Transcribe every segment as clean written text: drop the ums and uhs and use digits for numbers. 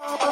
Welcome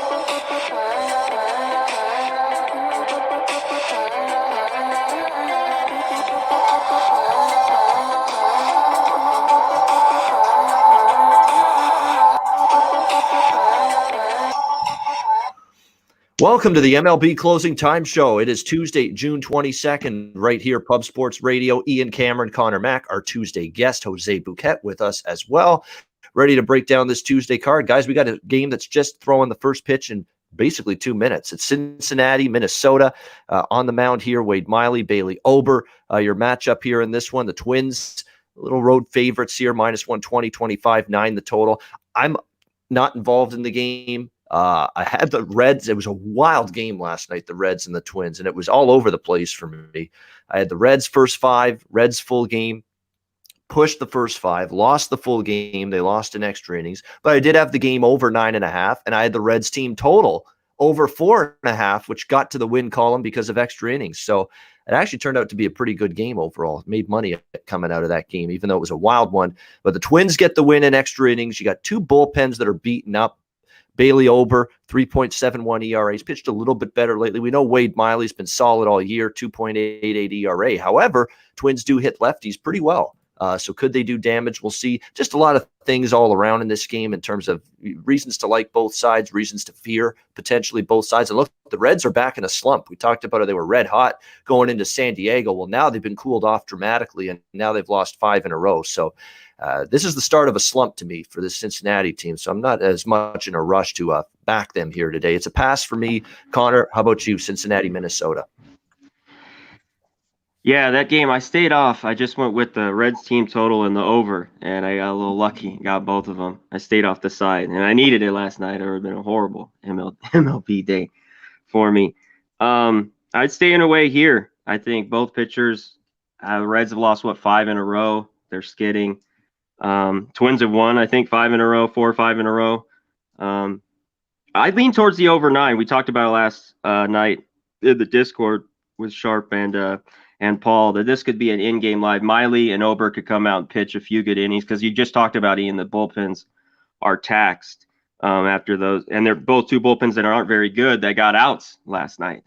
to the MLB Closing Time Show. It is Tuesday, June 22nd, right here, Pub Sports Radio. Ian Cameron, Conor Mac, our Tuesday guest, Jose Bouquett with us as well. Ready to break down this Tuesday card. Guys, we got a game that's just throwing the first pitch in basically 2 minutes. It's Cincinnati, Minnesota. On the mound here, Wade Miley, Bailey Ober. Your matchup here in this one, the Twins, little road favorites here, minus 120, 25-9 the total. I'm not involved in the game. I had the Reds. It was a wild game last night, the Reds and the Twins, and it was all over the place for me. I had the Reds first five, Reds full game, pushed the first five, lost the full game. They lost in extra innings, but I did have the game over 9.5, and I had the Reds team total over 4.5, which got to the win column because of extra innings. So it actually turned out to be a pretty good game overall. Made money coming out of that game, even though it was a wild one. But the Twins get the win in extra innings. You got two bullpens that are beaten up. Bailey Ober, 3.71 ERA. He's pitched a little bit better lately. We know Wade Miley's been solid all year, 2.88 ERA. However, Twins do hit lefties pretty well. So could they do damage? We'll see. Just a lot of things all around in this game in terms of reasons to like both sides, reasons to fear potentially both sides. And look, the Reds are back in a slump. We talked about it. They were red hot going into San Diego. Well, now they've been cooled off dramatically, and now they've lost 5 in a row. So this is the start of a slump to me for this Cincinnati team. So I'm not as much in a rush to back them here today. It's a pass for me. Connor, how about you? Cincinnati, Minnesota. Yeah, that game I stayed off. I just went with the Reds team total and the over, and I got a little lucky. Got both of them. I stayed off the side, and I needed it last night. It would have been a horrible MLB day for me. I'd stay in away here. I think both pitchers, the Reds have lost, 5 in a row. They're skidding. Twins have won, I think, 5 in a row, 4 or 5 in a row. I lean towards the over 9. We talked about it last night in the Discord with Sharp and Paul, that this could be an in-game live. Miley and Ober could come out and pitch a few good innings, because you just talked about, Ian, the bullpens are taxed after those. And they're both two bullpens that aren't very good. They got outs last night,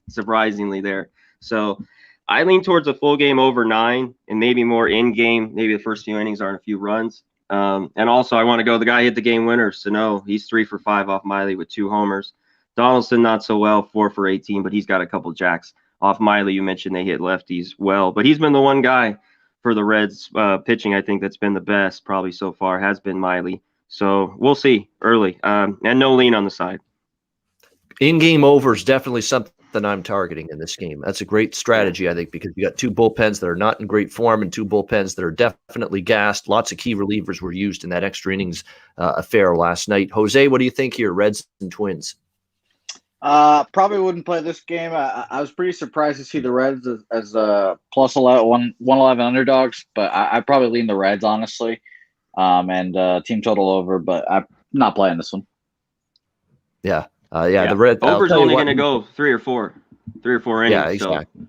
surprisingly there. So I lean towards a full game over 9 and maybe more in-game. Maybe the first few innings aren't a few runs. And also I want to go, the guy hit the game winner, Sano. He's 3 for 5 off Miley with 2 homers. Donaldson, not so well, 4 for 18, but he's got a couple jacks off Miley. You mentioned they hit lefties well, but he's been the one guy for the Reds pitching, I think, that's been the best probably so far, has been Miley. So we'll see early, and no lean on the side. In-game over is definitely something I'm targeting in this game. That's a great strategy, I think, because you got two bullpens that are not in great form and two bullpens that are definitely gassed. Lots of key relievers were used in that extra innings affair last night. Jose, what do you think here, Reds and Twins? Probably wouldn't play this game. I was pretty surprised to see the Reds as plus 111 underdogs, but I probably lean the Reds, honestly, and team total over, but I'm not playing this one. Yeah. The Reds. Over's only going to go 3 or 4 innings. Yeah, exactly. So,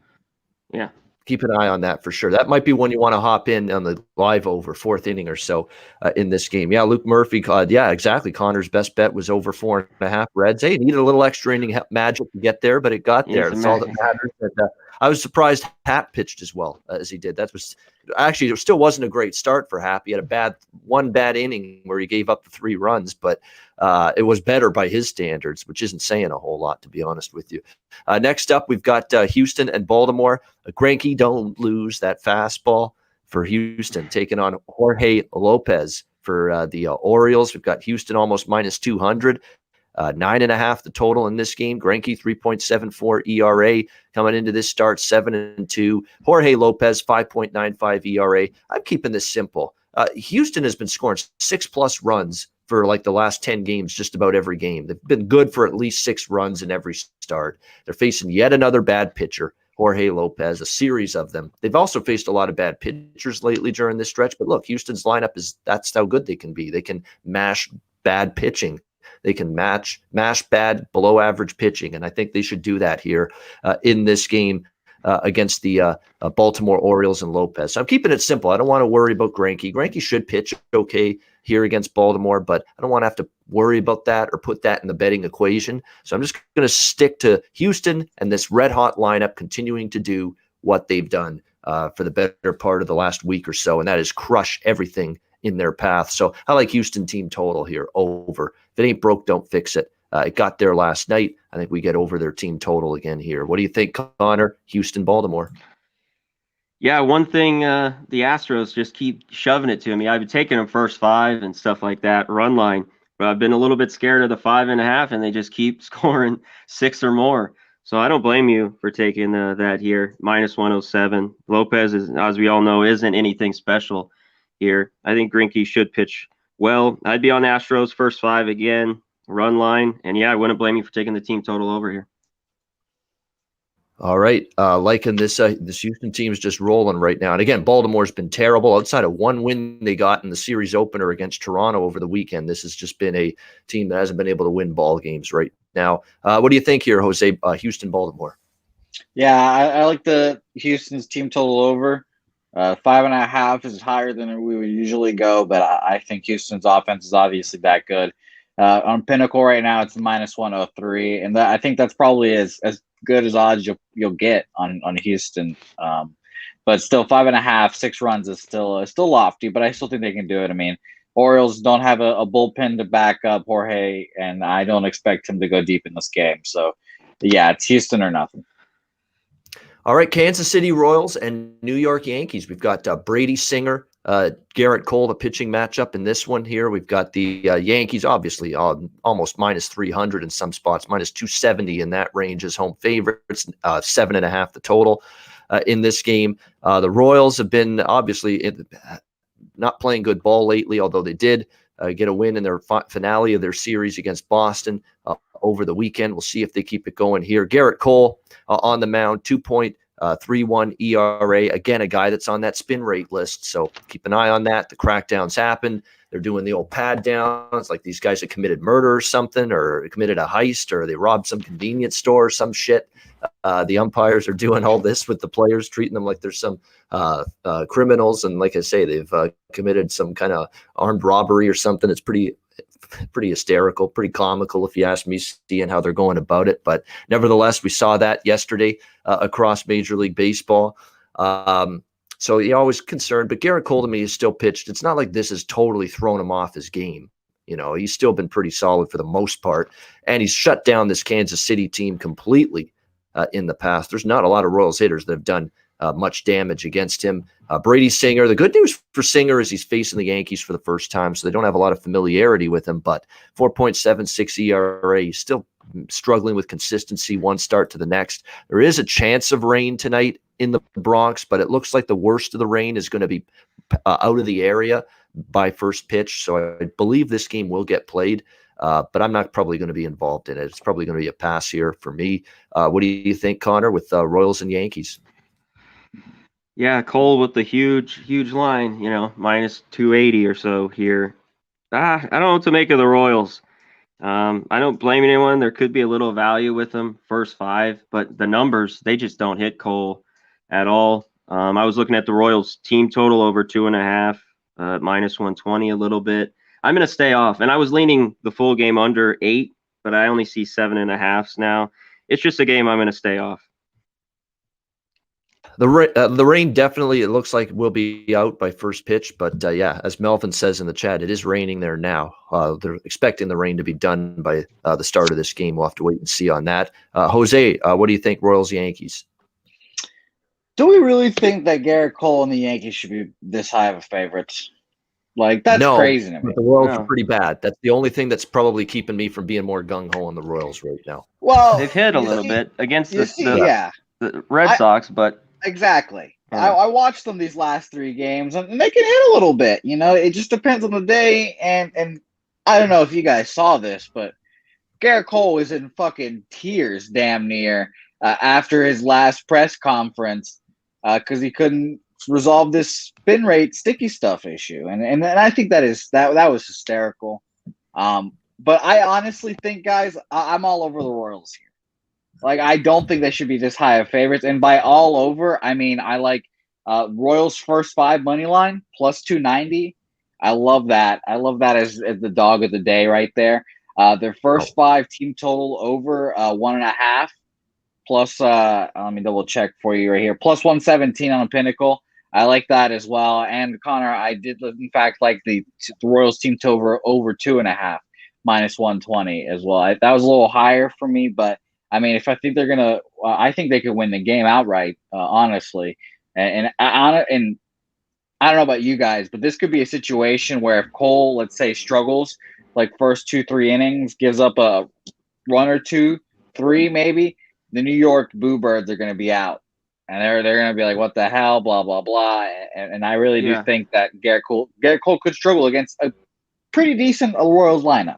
yeah. Keep an eye on that for sure. That might be one you want to hop in on the live over 4th inning or so in this game. Yeah, Luke Murphy. Yeah, exactly. Connor's best bet was over 4.5 Reds. Hey, needed a little extra inning magic to get there, but it got there. That's all that matters. And, I was surprised Happ pitched as well as he did. That was actually, it still wasn't a great start for Happ. He had one bad inning where he gave up the 3 runs, but it was better by his standards, which isn't saying a whole lot, to be honest with you. Next up, we've got Houston and Baltimore. Greinke, don't lose that fastball for Houston, taking on Jorge Lopez for the Orioles. We've got Houston almost minus 200. 9.5 the total in this game. Greinke 3.74 ERA coming into this start, 7-2. Jorge Lopez 5.95 ERA. I'm keeping this simple. Houston has been scoring 6+ runs for like the last 10 games, just about every game. They've been good for at least 6 runs in every start. They're facing yet another bad pitcher, Jorge Lopez, a series of them. They've also faced a lot of bad pitchers lately during this stretch. But look, Houston's lineup that's how good they can be. They can mash bad pitching. They can mash bad, below average pitching, and I think they should do that here in this game against the Baltimore Orioles and Lopez. So I'm keeping it simple. I don't want to worry about Greinke. Greinke should pitch okay here against Baltimore, but I don't want to have to worry about that or put that in the betting equation. So I'm just going to stick to Houston and this red hot lineup continuing to do what they've done for the better part of the last week or so, and that is crush everything in their path. So I like Houston team total here over. If it ain't broke, don't fix it. It got there last night. I think we get over their team total again here. What do you think, Connor? Houston, Baltimore. Yeah, one thing, the Astros just keep shoving it to me. I've been taking them first 5 and stuff like that, run line, but I've been a little bit scared of the 5.5, and they just keep scoring 6 or more. So I don't blame you for taking that here, -107. Lopez, is, as we all know, isn't anything special here. I think Greinke should pitch well. I'd be on Astros first 5 again, run line, and yeah, I wouldn't blame you for taking the team total over here. All right. Liking this Houston team is just rolling right now. And again, Baltimore's been terrible. Outside of one win they got in the series opener against Toronto over the weekend, this has just been a team that hasn't been able to win ball games right now. What do you think here, Jose? Houston, Baltimore. Yeah, I like the Houston's team total over. 5.5 is higher than we would usually go, but I think Houston's offense is obviously that good. On Pinnacle right now, it's -103, and I think that's probably as good as odds you'll get on Houston. But still, 5.5, 6 runs is still lofty, but I still think they can do it. I mean, Orioles don't have a bullpen to back up Jorge, and I don't expect him to go deep in this game. So, yeah, it's Houston or nothing. All right, Kansas City Royals and New York Yankees. We've got Brady Singer, Garrett Cole, the pitching matchup in this one here. We've got the Yankees, obviously, almost -300 in some spots, -270 in that range as home favorites, 7.5 the total in this game. The Royals have been obviously not playing good ball lately, although they did get a win in their finale of their series against Boston over the weekend. We'll see if they keep it going here. Garrett Cole on the mound, 2.31 ERA. Again, a guy that's on that spin rate list, so keep an eye on that. The crackdowns happen. They're doing the old pad down. It's like these guys have committed murder or something, or committed a heist, or they robbed some convenience store or some shit. The umpires are doing all this with the players, treating them like there's some criminals. And like I say, they've committed some kind of armed robbery or something. It's pretty hysterical, pretty comical, if you ask me, seeing how they're going about it. But nevertheless, we saw that yesterday across Major League Baseball. So you're always concerned. But Garrett Cole, to me, is still pitched. It's not like this has totally thrown him off his game. You know, he's still been pretty solid for the most part. And he's shut down this Kansas City team completely in the past. There's not a lot of Royals hitters that have done much damage against him. Brady Singer, the good news for Singer is he's facing the Yankees for the first time, so they don't have a lot of familiarity with him, but 4.76 ERA, he's still struggling with consistency one start to the next. There is a chance of rain tonight in the Bronx, but it looks like the worst of the rain is going to be out of the area by first pitch, so I believe this game will get played. But I'm not probably going to be involved in it. It's probably going to be a pass here for me. What do you think, Connor, with Royals and Yankees? Yeah, Cole with the huge line, -280 or so here. I don't know what to make of the Royals. I don't blame anyone. There could be a little value with them first 5, but the numbers, they just don't hit Cole at all. I was looking at the Royals team total over 2.5, -120 a little bit. I'm going to stay off, and I was leaning the full game under 8, but I only see 7.5s now. It's just a game I'm going to stay off. The rain definitely, it looks like, will be out by first pitch. But yeah, as Melvin says in the chat, it is raining there now. They're expecting the rain to be done by the start of this game. We'll have to wait and see on that. Jose, what do you think, Royals, Yankees? Do we really think that Garrett Cole and the Yankees should be this high of a favorite? Like, that's crazy to me. The Royals are pretty bad. That's the only thing that's probably keeping me from being more gung-ho on the Royals right now. Well, they've hit a little bit against the Red Sox, but exactly. I watched them these last 3 games, and they can hit a little bit. It just depends on the day. And I don't know if you guys saw this, but Garrett Cole was in fucking tears, damn near, after his last press conference because he couldn't resolve this spin rate sticky stuff issue, and I think that was hysterical. But I honestly think, guys, I'm all over the Royals here. Like, I don't think they should be this high of favorites, and by all over, I mean I like Royals first 5 money line plus 290. I love that. I love that as the dog of the day right there. Their first 5 team total over 1.5 plus. Let me double check for you right here. Plus 117 on a Pinnacle. I like that as well. And Connor, I did in fact like the Royals team total over 2.5 minus 120 as well. That was a little higher for me, but I mean, if I think they're gonna, I think they could win the game outright, honestly. And I don't know about you guys, but this could be a situation where if Cole, let's say, struggles like first 2-3 innings, gives up a run or 2, 3 maybe, the New York Boo Birds are going to be out, and they're going to be like, what the hell, blah blah blah. And I really do think that Garrett Cole could struggle against a pretty decent Royals lineup.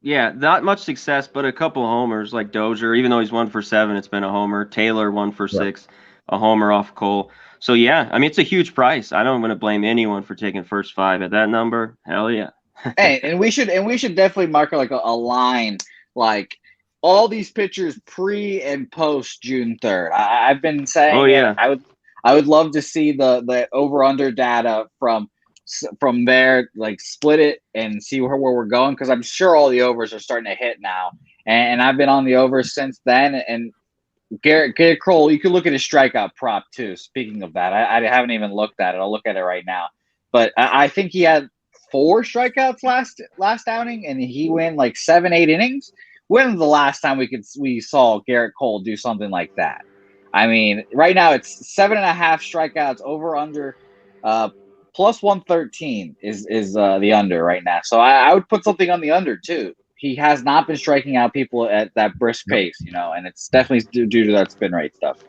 Yeah, not much success, but a couple homers like Dozier. Even though he's 1 for 7, it's been a homer. Taylor 1 for 6, a homer off Cole. So yeah, I mean, it's a huge price. I don't want to blame anyone for taking first 5 at that number. Hell yeah. Hey, and we should definitely mark like a line, like all these pitchers pre and post June 3rd. I've been saying, I would love to see the over under data from there, like split it and see where we're going, because I'm sure all the overs are starting to hit now, and I've been on the overs since then. And Garrett Cole, you could look at his strikeout prop too. Speaking of that, I haven't even looked at it. I'll look at it right now. But I think he had 4 strikeouts last outing, and he went like 7-8 innings. When was the last time we saw Garrett Cole do something like that? I mean, right now it's 7.5 strikeouts over under, plus 113 is the under right now. So I would put something on the under too. He has not been striking out people at that brisk pace, and it's definitely due to that spin rate stuff.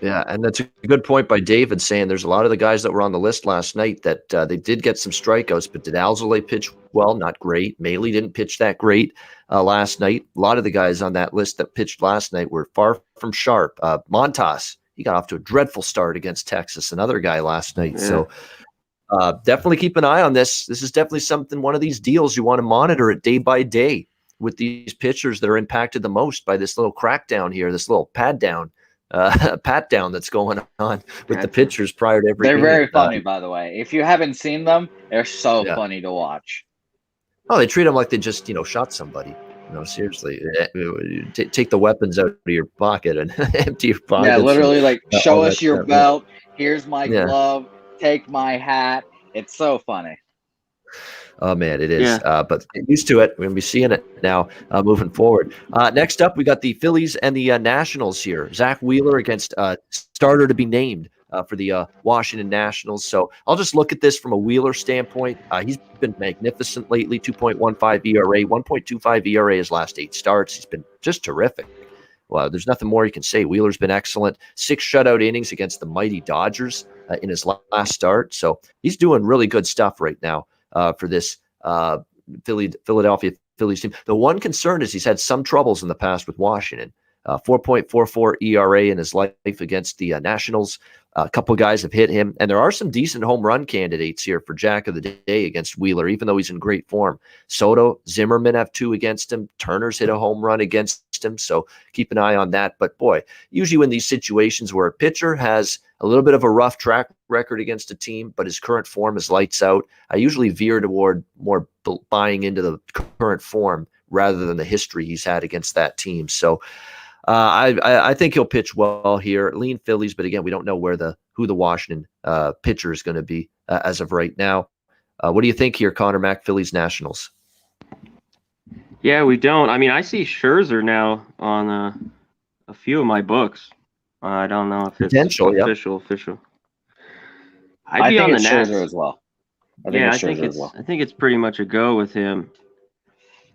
Yeah, and that's a good point by David, saying there's a lot of the guys that were on the list last night that they did get some strikeouts, but did Alzolay pitch well? Not great. Mailey didn't pitch that great last night. A lot of the guys on that list that pitched last night were far from sharp. Montas, he got off to a dreadful start against Texas, another guy last night. Yeah. So definitely keep an eye on this. This is definitely one of these deals you want to monitor it day by day with these pitchers that are impacted the most by this little crackdown here, this little pat down that's going on with the pitchers prior to every game. They're very funny, by the way. If you haven't seen them, they're so funny to watch. Oh, they treat them like they just, shot somebody. Seriously, take the weapons out of your pocket and empty your pockets. Yeah, literally, like, show us your belt. Here's my glove. Take my hat. It's so funny. Oh, man, it is. Yeah. But get used to it. We're going to be seeing it now moving forward. Next up, we got the Phillies and the Nationals here. Zach Wheeler against starter to be named for the Washington Nationals. So I'll just look at this from a Wheeler standpoint. He's been magnificent lately, 2.15 ERA, 1.25 ERA his last 8 starts. He's been just terrific. Well, there's nothing more you can say. Wheeler's been excellent. 6 shutout innings against the mighty Dodgers in his last start. So he's doing really good stuff right now for this Philadelphia Phillies team. The one concern is he's had some troubles in the past with Washington. 4.44 ERA in his life against the Nationals. A couple of guys have hit him, and there are some decent home run candidates here for Jack of the Day against Wheeler, even though he's in great form. Soto, Zimmerman have 2 against him. Turner's hit a home run against him, so keep an eye on that. But boy, usually when these situations where a pitcher has a little bit of a rough track record against a team, but his current form is lights out, I usually veer toward more buying into the current form rather than the history he's had against that team. So I think he'll pitch well here. Lean Phillies, but again, we don't know who the Washington pitcher is going to be as of right now. What do you think here, Conor Mac, Phillies Nationals? Yeah, we don't. I mean, I see Scherzer now on a few of my books. I don't know if it's official. I'd be on the Scherzer as well. I think it's pretty much a go with him.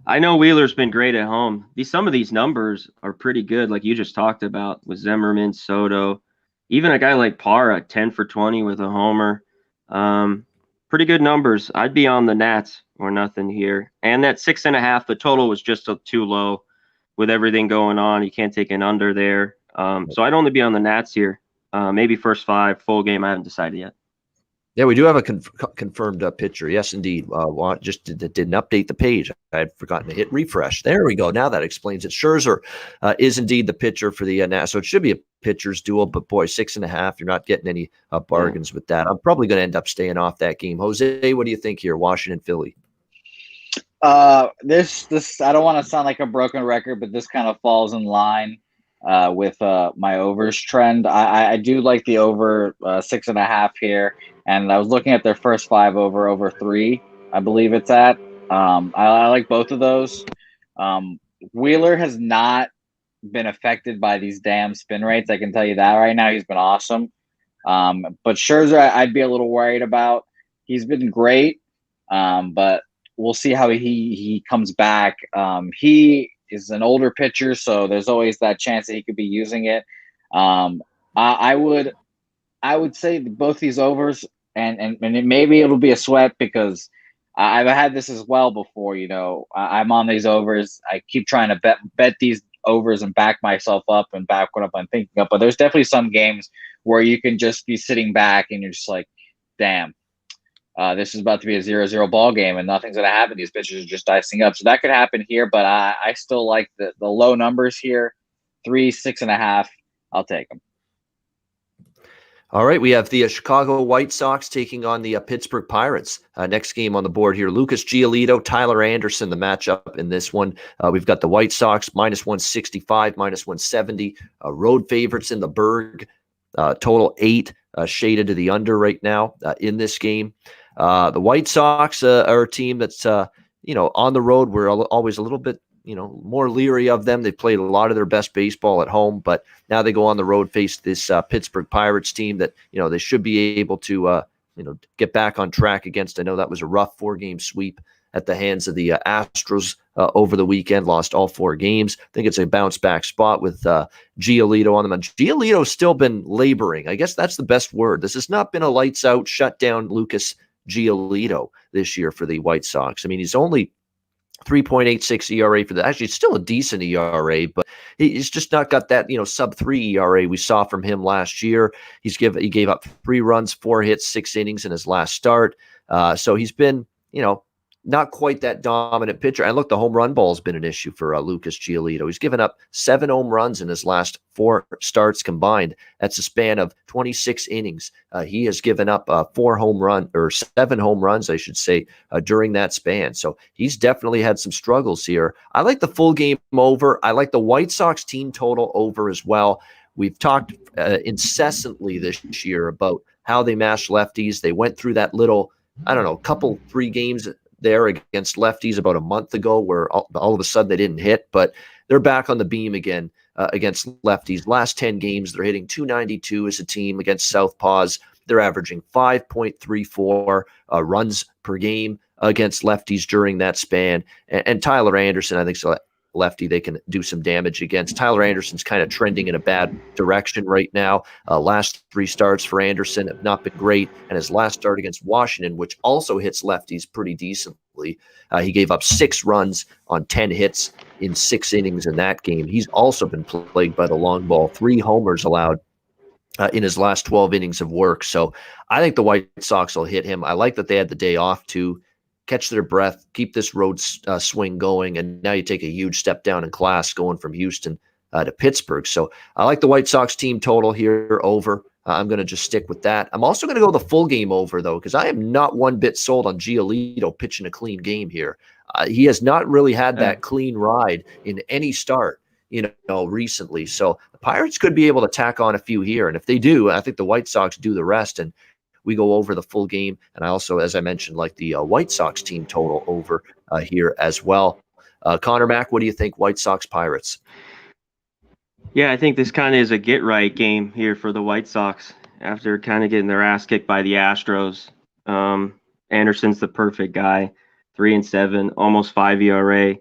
I know Wheeler's been great at home. Some of these numbers are pretty good, like you just talked about with Zimmerman, Soto, even a guy like Parra, 10 for 20 with a homer. Pretty good numbers. I'd be on the Nats or nothing here. And that 6.5, the total was just too low with everything going on. You can't take an under there. So I'd only be on the Nats here. Maybe first 5, full game. I haven't decided yet. Yeah, we do have a confirmed pitcher. Yes, indeed. Just didn't update the page. I had forgotten to hit refresh. There we go. Now that explains it. Scherzer is indeed the pitcher for the Nats. So it should be a pitcher's duel, but boy, 6.5. You're not getting any bargains with that. I'm probably going to end up staying off that game. Jose, what do you think here? Washington, Philly. This I don't want to sound like a broken record, but this kind of falls in line with my overs trend. I do like the over 6.5 here, and I was looking at their first 5 over 3. I believe it's at. I like both of those. Wheeler has not been affected by these damn spin rates. I can tell you that right now. He's been awesome. But Scherzer, I'd be a little worried about. He's been great, but we'll see how he comes back. He is an older pitcher, so there's always that chance that he could be using it. I would say both these overs, and maybe it'll be a sweat because I've had this as well before. I'm on these overs. I keep trying to bet these overs and back myself up and back what I'm thinking of. But there's definitely some games where you can just be sitting back and you're just like, damn. This is about to be a 0-0 ball game and nothing's going to happen. These pitchers are just icing up. So that could happen here, but I still like the low numbers here. 3, 6.5. I'll take them. All right, we have the Chicago White Sox taking on the Pittsburgh Pirates. Next game on the board here, Lucas Giolito, Tyler Anderson, the matchup in this one. We've got the White Sox -165, -170. Road favorites in the Berg. Total 8, shaded to the under right now in this game. The White Sox are a team that's, on the road. We're always a little bit, more leery of them. They played a lot of their best baseball at home, but now they go on the road, face this Pittsburgh Pirates team that, they should be able to, get back on track against. I know that was a rough 4-game sweep at the hands of the Astros over the weekend, lost all 4 games. I think it's a bounce back spot with Giolito on them. And Giolito's still been laboring. I guess that's the best word. This has not been a lights out, shut down Lucas Giolito this year for the White Sox. I mean, he's only 3.86 ERA for that. Actually, it's still a decent ERA, but he's just not got that, sub-3 ERA we saw from him last year. He gave up 3 runs, 4 hits, 6 innings in his last start. So he's been, not quite that dominant pitcher. And look, the home run ball has been an issue for Lucas Giolito. He's given up 7 home runs in his last 4 starts combined. That's a span of 26 innings. He has given up 7 home runs, I should say, during that span. So he's definitely had some struggles here. I like the full game over. I like the White Sox team total over as well. We've talked incessantly this year about how they mash lefties. They went through that little, 3 games there against lefties about a month ago where all of a sudden they didn't hit, but they're back on the beam again against lefties. Last 10 games, they're hitting .292 as a team against southpaws. They're averaging 5.34 runs per game against lefties during that span. And Tyler Anderson, I think, so lefty they can do some damage against. Tyler Anderson's kind of trending in a bad direction right now. Last 3 starts for Anderson have not been great, and his last start against Washington, which also hits lefties pretty decently, he gave up 6 runs on 10 hits in 6 innings in that game. He's also been plagued by the long ball, 3 homers allowed in his last 12 innings of work. So I think the White Sox will hit him. I like that they had the day off to catch their breath, keep this road swing going, and now you take a huge step down in class going from Houston to Pittsburgh. So I like the White Sox team total here over. I'm going to just stick with that. I'm also going to go the full game over, though, because I am not one bit sold on Giolito pitching a clean game here. He has not really had that clean ride in any start, recently. So the Pirates could be able to tack on a few here. And if they do, I think the White Sox do the rest, and we go over the full game. And I also, as I mentioned, like the White Sox team total over here as well. Conor Mac, what do you think? White Sox Pirates? Yeah, I think this kind of is a get-right game here for the White Sox after kind of getting their ass kicked by the Astros. Anderson's the perfect guy, 3-7, almost 5 ERA.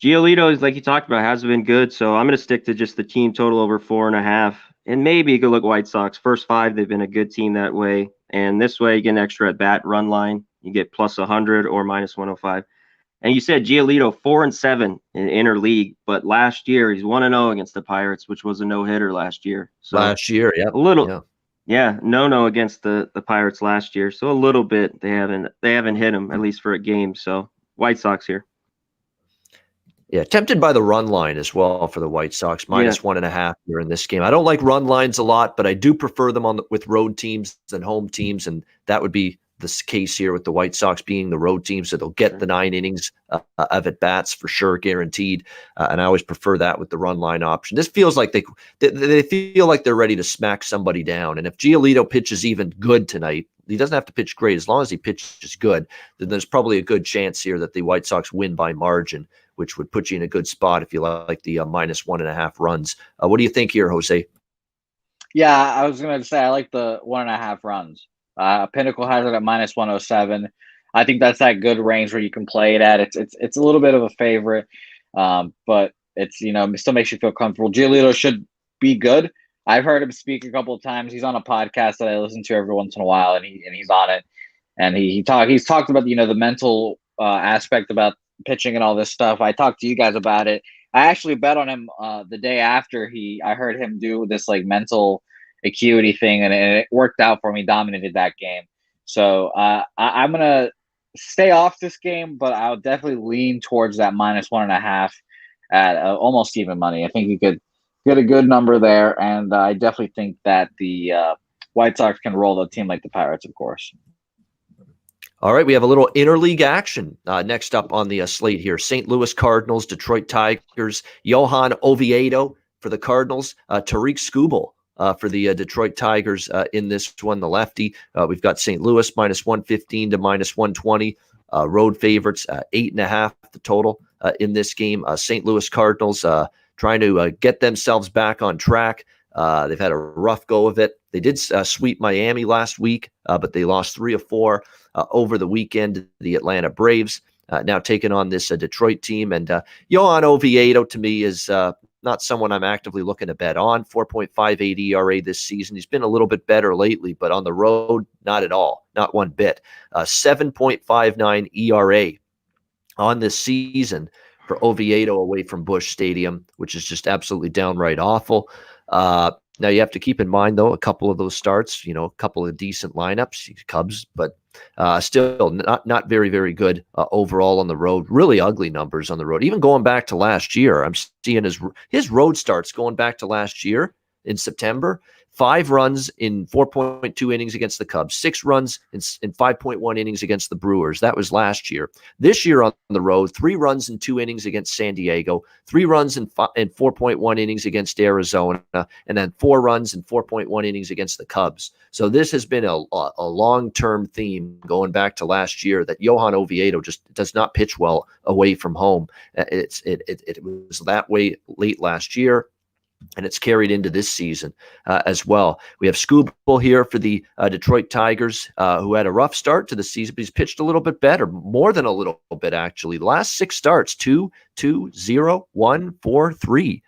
Giolito is, like you talked about, hasn't been good, so I'm going to stick to just the team total over 4.5. And maybe you could look White Sox. First 5, they've been a good team that way. And this way, you get an extra at-bat run line. You get plus 100 or minus 105. And you said Giolito 4-7 in interleague, but last year he's 1-0 against the Pirates, which was a no-hitter last year. So last year, yeah. A Yeah, no against the Pirates last year. So a little bit they haven't hit him, at least for a game. So White Sox here. Yeah, tempted by the run line as well for the White Sox, Yeah. -1.5 here in this game. I don't like run lines a lot, but I do prefer them with road teams than home teams, and that would be the case here with the White Sox being the road team, so they'll get Sure. the 9 innings of at bats for sure, guaranteed. And I always prefer that with the run line option. This feels like they feel like they're ready to smack somebody down, and if Giolito pitches even good tonight, he doesn't have to pitch great. As long as he pitches good, then there's probably a good chance here that the White Sox win by margin, which would put you in a good spot if you like the -1.5 runs. What do you think here, Jose? Yeah, I was going to say I like the 1.5 runs. Pinnacle has it at -107. I think that's that good range where you can play it at. It's a little bit of a favorite, but it's it still makes you feel comfortable. Giolito should be good. I've heard him speak a couple of times. He's on a podcast that I listen to every once in a while, and he's on it, and he's talked about the mental aspect about pitching and all this stuff. I talked to you guys about it. I actually bet on him the day after I heard him do this like mental acuity thing, and it worked out for me. Dominated that game. So I'm gonna stay off this game, but I'll definitely lean towards that -1.5 at almost even money. I think you could get a good number there, and I definitely think that the White Sox can roll a team like the Pirates, of course. All right, we have a little interleague action next up on the slate here. St. Louis Cardinals, Detroit Tigers, Johan Oviedo for the Cardinals, Tariq Skubal for the Detroit Tigers in this one, the lefty. We've got St. Louis -115 to -120. Road favorites, 8.5 the total in this game. St. Louis Cardinals trying to get themselves back on track. They've had a rough go of it. They did sweep Miami last week, but they lost 3 of 4 over the weekend. The Atlanta Braves now taking on this Detroit team. And Johan Oviedo, to me, is not someone I'm actively looking to bet on. 4.58 ERA this season. He's been a little bit better lately, but on the road, not at all. Not one bit. 7.59 ERA on this season for Oviedo away from Busch Stadium, which is just absolutely downright awful. Now you have to keep in mind, though, a couple of those starts, a couple of decent lineups, Cubs, but still not very, very good overall on the road. Really ugly numbers on the road. Even going back to last year, I'm seeing his road starts going back to last year in September. 5 runs in 4.2 innings against the Cubs, 6 runs in 5.1 innings against the Brewers. That was last year. This year on the road, 3 runs in 2 innings against San Diego, 3 runs in 4.1 innings against Arizona, and then 4 runs in 4.1 innings against the Cubs. So this has been a long-term theme going back to last year that Johan Oviedo just does not pitch well away from home. It was that way late last year, and it's carried into this season as well. We have Skubal here for the Detroit Tigers, who had a rough start to the season, but he's pitched a little bit better, more than a little bit, actually. The last 6 starts, 2, 2, 0, 1, 4, 3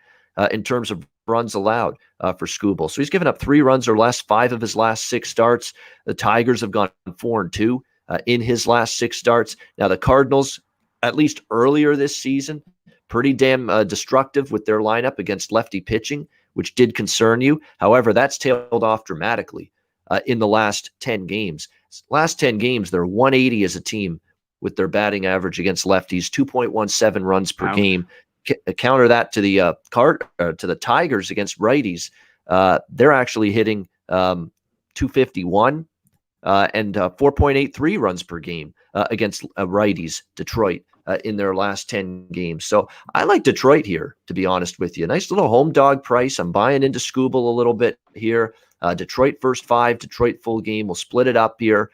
in terms of runs allowed for Skubal. So he's given up 3 runs or less 5 of his last 6 starts. The Tigers have gone 4-2 in his last 6 starts. Now the Cardinals, at least earlier this season, pretty damn destructive with their lineup against lefty pitching, which did concern you. However, that's tailed off dramatically in the last 10 games. Last 10 games, they're 180 as a team with their batting average against lefties, 2.17 runs per game. Counter that to the Tigers against righties. They're actually hitting 251 and 4.83 runs per game against righties, Detroit. In their last 10 games. So I like Detroit here, to be honest with you. Nice little home dog price. I'm buying into Skubal a little bit here. Detroit first 5, Detroit full game. We'll split it up here.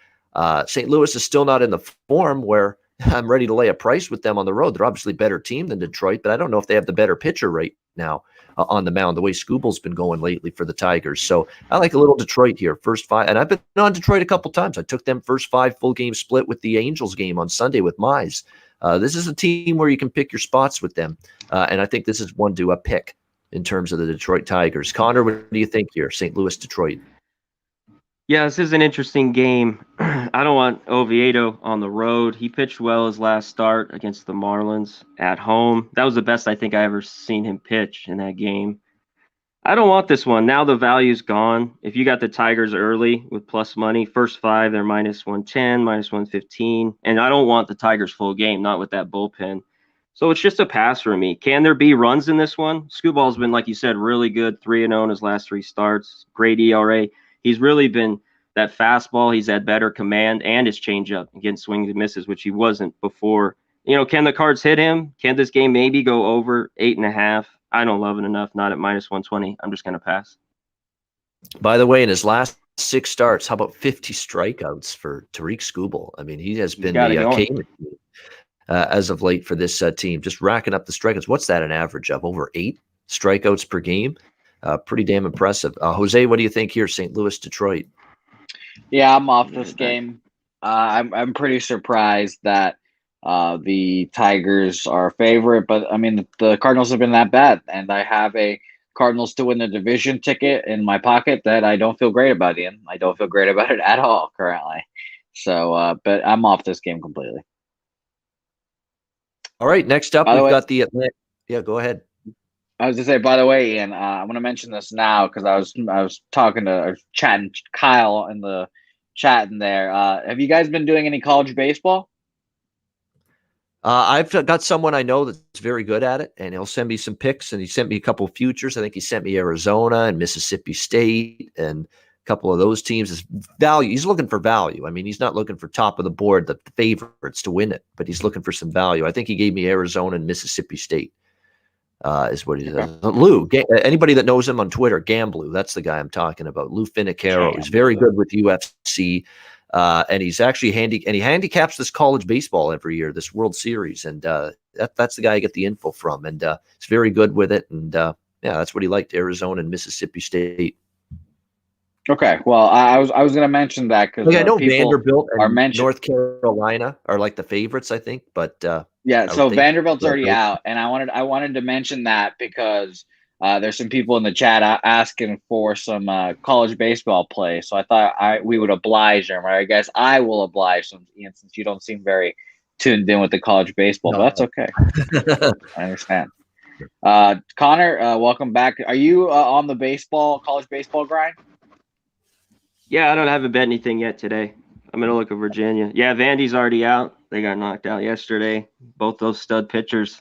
St. Louis is still not in the form where I'm ready to lay a price with them on the road. They're obviously a better team than Detroit, but I don't know if they have the better pitcher right now on the mound, the way Skubal's been going lately for the Tigers. So I like a little Detroit here, first 5. And I've been on Detroit a couple times. I took them first 5 full game split with the Angels game on Sunday with Mize. This is a team where you can pick your spots with them. And I think this is one to pick in terms of the Detroit Tigers. Connor, what do you think here? St. Louis, Detroit. Yeah, this is an interesting game. I don't want Oviedo on the road. He pitched well his last start against the Marlins at home. That was the best I think I ever seen him pitch in that game. I don't want this one. Now the value's gone. If you got the Tigers early with plus money, first 5, they're minus 110, minus 115. And I don't want the Tigers full game, not with that bullpen. So it's just a pass for me. Can there be runs in this one? Scooball's been, like you said, really good, 3-0 in his last 3 starts. Great ERA. He's really been that fastball. He's had better command and his changeup against swings and misses, which he wasn't before. Can the Cards hit him? Can this game maybe go over 8.5? I don't love it enough, not at minus 120. I'm just going to pass. By the way, in his last 6 starts, how about 50 strikeouts for Tariq Skubal? I mean, he has been the king as of late for this team, just racking up the strikeouts. What's that an average of? Over 8 strikeouts per game? Pretty damn impressive. Jose, what do you think here? St. Louis, Detroit. Yeah, I'm off this game. I'm pretty surprised that the Tigers are a favorite, but I mean the Cardinals have been that bad, and I have a Cardinals to win the division ticket in my pocket that I don't feel great about, Ian. I don't feel great about it at all currently. So, but I'm off this game completely. All right, next up we've got the Atlanta. Yeah, go ahead. I was to say, by the way, Ian, I want to mention this now because I was talking to or chatting Kyle in the chat in there. Have you guys been doing any college baseball? I've got someone I know that's very good at it, and he'll send me some picks, and he sent me a couple of futures. I think he sent me Arizona and Mississippi State and a couple of those teams. As value, he's looking for value. I mean, he's not looking for top of the board, the favorites to win it, but he's looking for some value. I think he gave me Arizona and Mississippi State is what he does. Lou, anybody that knows him on Twitter, Gamblu, that's the guy I'm talking about. Lou Finicaro. He's very good with UFC. And he's actually he handicaps this college baseball every year, this World Series. And that's the guy I get the info from. And he's very good with it. And yeah, that's what he liked, Arizona and Mississippi State. Okay. Well, I was going to mention that because I know Vanderbilt and North Carolina are like the favorites, I think. But yeah, so Vanderbilt's already out. And I wanted to mention that because there's some people in the chat asking for some college baseball play. So I thought we would oblige them. Right? I guess I will oblige them, Ian, since you don't seem very tuned in with the college baseball. No. But that's okay. I understand. Connor, welcome back. Are you on the college baseball grind? Yeah, I haven't bet anything yet today. I'm going to look at Virginia. Yeah, Vandy's already out. They got knocked out yesterday. Both those stud pitchers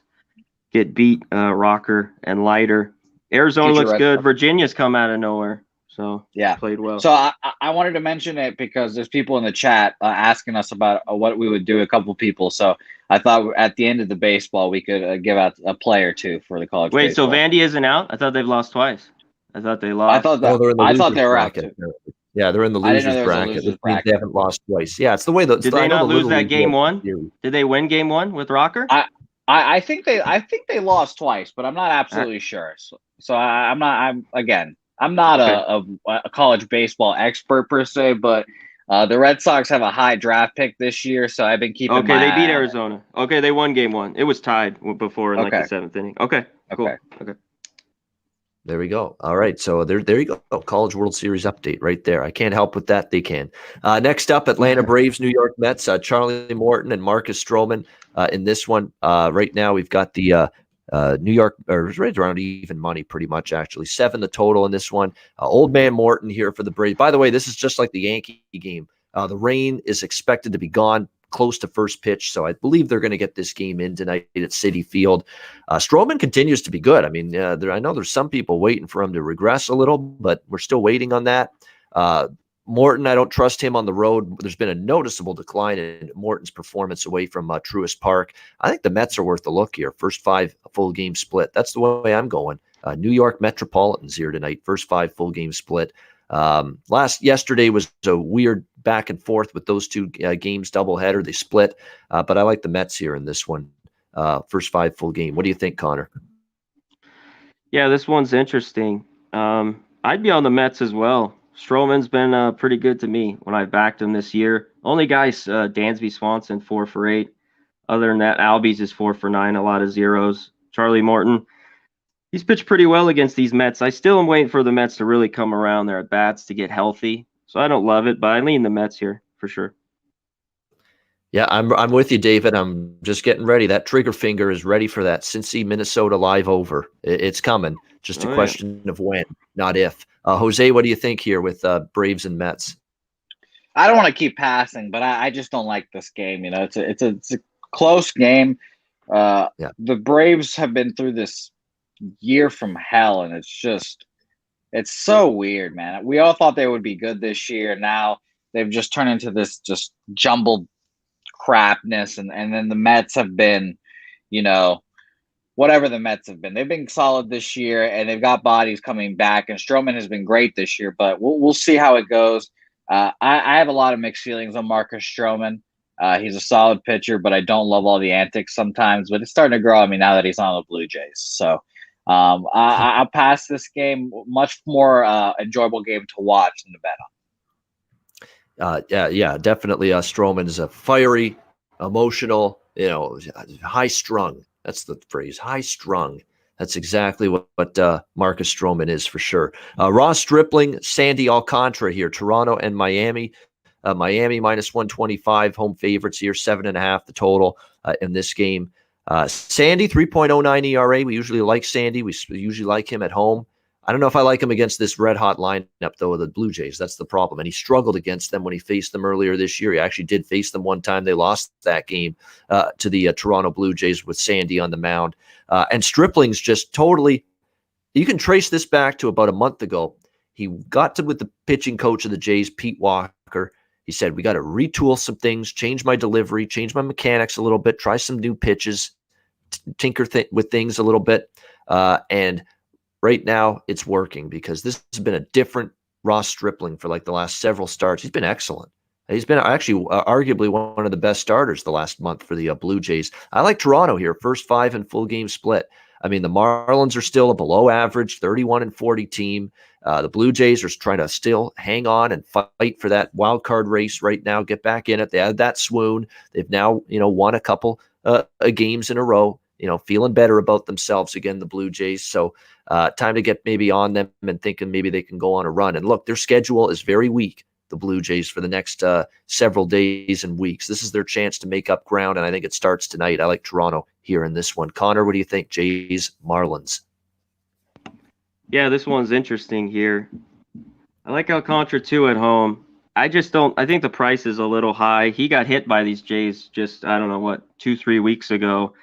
get beat, Rocker and Leiter. Arizona looks good. Virginia's come out of nowhere. So yeah, played well. So I wanted to mention it because there's people in the chat asking us about what we would do. A couple people. So I thought at the end of the baseball we could give out a play or two for the college. Wait, baseball. So Vandy isn't out? I thought they've lost twice. I thought they lost. I thought they were out too. Yeah, they're in the losers bracket. They haven't lost twice. Yeah, it's the way that. Did they not lose that game 1? Did they win game 1 with Rocker? I think they lost twice, but I'm not absolutely sure. So I'm not a college baseball expert per se, but the Red Sox have a high draft pick this year, so I've been keeping. Okay, they beat Arizona. Okay, they won game 1. It was tied before in like the 7th inning. Okay, cool. Okay. There we go. All right. So there you go. College World Series update right there. I can't help with that. They can. Next up, Atlanta Braves, New York Mets, Charlie Morton and Marcus Stroman in this one. Right now, we've got the New York, or right around even money pretty much, actually. 7 the total in this one. Old man Morton here for the Braves. By the way, this is just like the Yankee game. The rain is expected to be gone close to first pitch, so I believe they're going to get this game in tonight at Citi Field. Stroman continues to be good. I mean, I know there's some people waiting for him to regress a little, but we're still waiting on that. Morton, I don't trust him on the road. There's been a noticeable decline in Morton's performance away from Truist Park. I think the Mets are worth a look here. First 5 full game split. That's the way I'm going. New York Metropolitans here tonight. First 5 full game split. Yesterday was a weird back and forth with those 2 games doubleheader. They split, but I like the Mets here in this one. First 5 full game. What do you think, Connor? Yeah, this one's interesting. I'd be on the Mets as well. Stroman's been pretty good to me when I backed him this year. Only guys, Dansby Swanson 4 for 8. Other than that, Albies is 4 for 9. A lot of zeros. Charlie Morton, he's pitched pretty well against these Mets. I still am waiting for the Mets to really come around their at-bats to get healthy. So I don't love it, but I lean the Mets here for sure. Yeah, I'm with you, David. I'm just getting ready. That trigger finger is ready for that Cincy, Minnesota live over. It's coming. Just a question of when, not if. Jose, what do you think here with Braves and Mets? I don't want to keep passing, but I just don't like this game. It's a close game. The Braves have been through this year from hell, and it's so weird, man. We all thought they would be good this year. Now they've just turned into this just jumbled crapness, and then the Mets have been, whatever the Mets have been. They've been solid this year, and they've got bodies coming back, and Stroman has been great this year, but we'll see how it goes. I have a lot of mixed feelings on Marcus Stroman. He's a solid pitcher, but I don't love all the antics sometimes, but it's starting to grow on me now that he's on the Blue Jays. So I'll pass this game. Much more enjoyable game to watch than to bet on. Yeah, definitely. Stroman is a fiery, emotional, high strung. That's the phrase, high strung. That's exactly what Marcus Stroman is for sure. Ross Stripling, Sandy Alcantara here, Toronto and Miami. Miami minus 125, home favorites here, 7.5 the total in this game. Sandy, 3.09 ERA. We usually like Sandy. We usually like him at home. I don't know if I like him against this red-hot lineup, though, of the Blue Jays. That's the problem. And he struggled against them when he faced them earlier this year. He actually did face them one time. They lost that game to the Toronto Blue Jays with Sandy on the mound. And Stripling's just totally – you can trace this back to about a month ago. He got with the pitching coach of the Jays, Pete Walker. He said, we got to retool some things, change my delivery, change my mechanics a little bit, try some new pitches, tinker with things a little bit. And right now it's working because this has been a different Ross Stripling for like the last several starts. He's been excellent. He's been actually arguably one of the best starters the last month for the Blue Jays. I like Toronto here, first 5 in full game split. I mean, the Marlins are still a below average 31-40 team. The Blue Jays are trying to still hang on and fight for that wild card race right now, get back in it. They had that swoon. They've now, won a couple games in a row, feeling better about themselves again, the Blue Jays. So time to get maybe on them and thinking maybe they can go on a run. And look, their schedule is very weak, the Blue Jays, for the next several days and weeks. This is their chance to make up ground, and I think it starts tonight. I like Toronto here in this one. Connor, what do you think? Jays, Marlins. Yeah, this one's interesting here. I like Alcantara too at home. I think the price is a little high. He got hit by these Jays just, 2-3 weeks ago.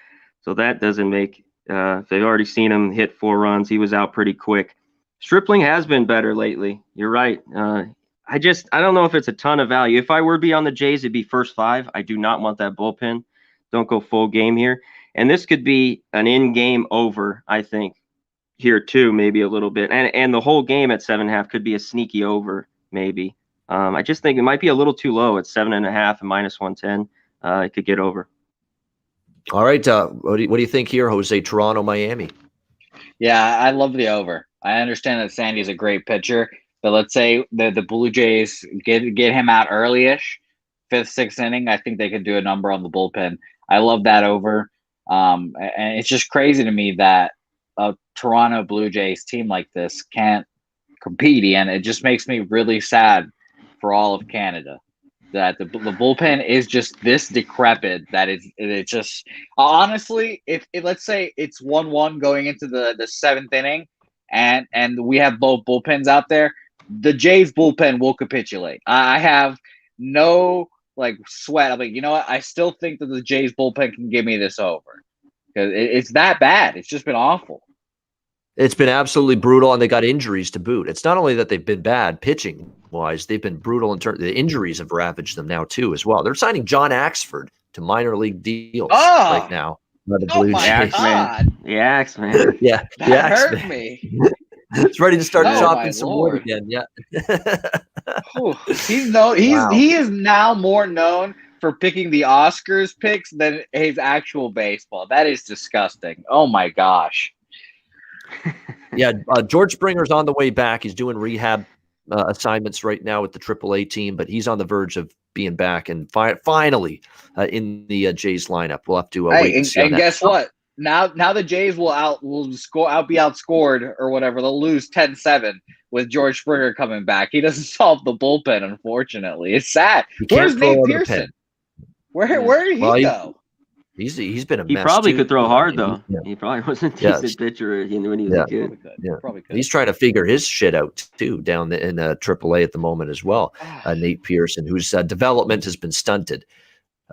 So that doesn't make, they've already seen him hit 4 runs. He was out pretty quick. Stripling has been better lately. You're right. I don't know if it's a ton of value. If I were to be on the Jays, it'd be first 5. I do not want that bullpen. Don't go full game here. And this could be an in-game over, I think, here too, maybe a little bit. And the whole game at 7.5 could be a sneaky over, maybe. I just think it might be a little too low at 7.5 and minus 110. It could get over. All right. What do you think here, Jose? Toronto, Miami. Yeah, I love the over. I understand that Sandy's a great pitcher, but let's say the Blue Jays get him out early-ish, 5th, 6th inning. I think they could do a number on the bullpen. I love that over. And it's just crazy to me that a Toronto Blue Jays team like this can't compete, and it just makes me really sad for all of Canada that the bullpen is just this decrepit that it just honestly, if let's say it's 1-1 going into the 7th inning and we have both bullpens out there, the Jays bullpen will capitulate. I have no sweat. I'm like, you know what? I still think that the Jays bullpen can give me this over because it's that bad. It's just been awful. It's been absolutely brutal, and they got injuries to boot. It's not only that they've been bad pitching-wise, they've been brutal in terms. The injuries have ravaged them now too, as well. They're signing John Axford to minor league deals right now. The Blue Jays. God. The Axe Man. Yeah, that hurt me. It's ready to start chopping some wood again. Yeah. He is now more known for picking the Oscars picks than his actual baseball. That is disgusting. Oh my gosh. Yeah, George Springer's on the way back. He's doing rehab assignments right now with the AAA team, but he's on the verge of being back and finally in the Jays lineup. We'll have to wait and see. And guess what? Now the Jays will be outscored or whatever. They'll lose 10-7 with George Springer coming back. He doesn't solve the bullpen, unfortunately. It's sad. Where's Nate Pearson? Where did he go? He's been a He mess probably too. could throw I hard mean, though. yeah. He probably wasn't a Yeah. decent pitcher when he was Yeah. a kid. Probably could. Yeah. Probably could. He's trying to figure his shit out too down in AAA at the moment as well. Nate Pearson, whose development has been stunted.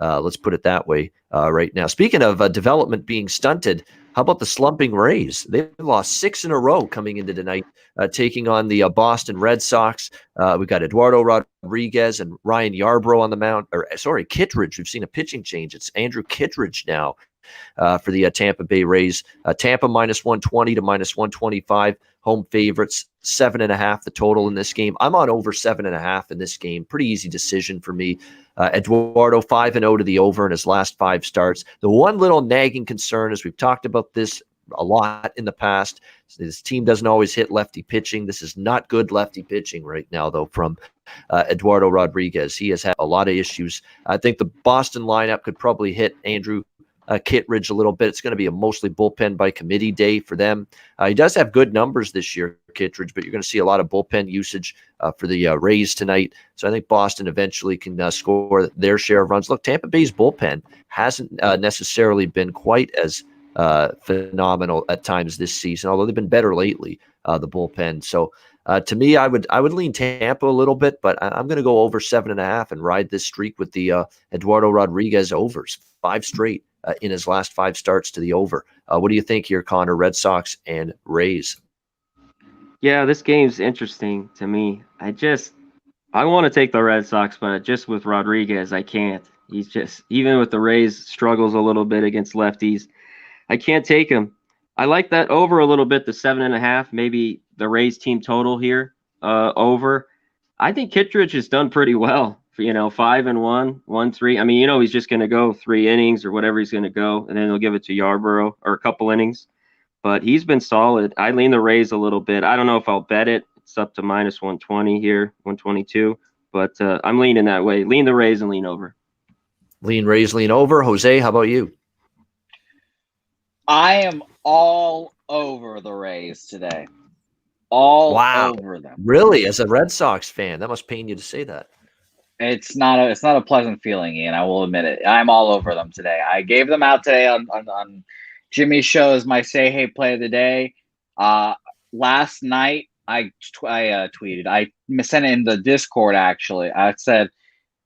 Let's put it that way right now. Speaking of development being stunted, how about the slumping Rays? They've lost 6 in a row coming into tonight, taking on the Boston Red Sox. We've got Eduardo Rodriguez and Ryan Yarbrough on the mound. Kittredge. We've seen a pitching change. It's Andrew Kittredge now for the Tampa Bay Rays. Tampa -120 to -125. Home favorites, 7.5 the total in this game. I'm on over 7.5 in this game. Pretty easy decision for me. Eduardo 5-0 to the over in his last 5 starts. The one little nagging concern, as we've talked about this a lot in the past, this team doesn't always hit lefty pitching. This is not good lefty pitching right now, though, from Eduardo Rodriguez. He has had a lot of issues. I think the Boston lineup could probably hit Andrew Kittredge a little bit. It's going to be a mostly bullpen by committee day for them. He does have good numbers this year, Kittredge, but you're going to see a lot of bullpen usage for the Rays tonight. So I think Boston eventually can score their share of runs. Look, Tampa Bay's bullpen hasn't necessarily been quite as phenomenal at times this season, although they've been better lately, the bullpen. So to me, I would lean Tampa a little bit, but I'm going to go over 7.5 and ride this streak with the Eduardo Rodriguez overs, 5 straight in his last 5 starts to the over. What do you think here, Connor? Red Sox and Rays? Yeah, this game's interesting to me. I want to take the Red Sox, but just with Rodriguez, I can't. He's just, even with the Rays, struggles a little bit against lefties. I can't take him. I like that over a little bit, the 7.5, maybe the Rays team total here over. I think Kittredge has done pretty well. 5-1, 1-3. I mean, he's just going to go 3 innings or whatever he's going to go, and then he'll give it to Yarbrough or a couple innings. But he's been solid. I lean the Rays a little bit. I don't know if I'll bet it. It's up to -120 here, 122. But I'm leaning that way. Lean the Rays and lean over. Lean Rays, lean over. Jose, how about you? I am all over the Rays today. All over them. Really? As a Red Sox fan, that must pain you to say that. It's not a pleasant feeling, Ian. I will admit it. I'm all over them today. I gave them out today on Jimmy's show as my say hey play of the day. Last night I tweeted. I sent it in the Discord actually. I said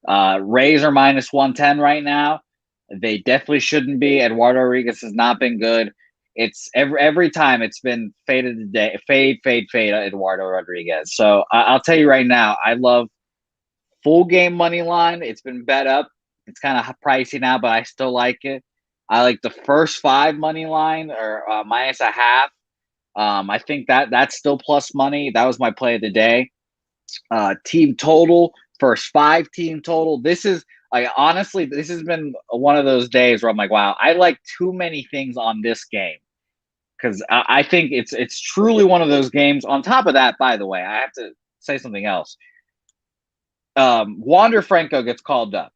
Rays are -110 right now. They definitely shouldn't be. Eduardo Rodriguez has not been good. It's every time it's been faded today. Fade. Eduardo Rodriguez. So I'll tell you right now, I love full game money line. It's been bet up. It's kind of pricey now, but I still like it. I like the first 5 money line or -0.5. I think that's still plus money. That was my play of the day. Team total, first 5 team total. This is honestly, this has been one of those days where I'm like, wow, I like too many things on this game because I think it's truly one of those games. On top of that, by the way, I have to say something else. Wander Franco gets called up.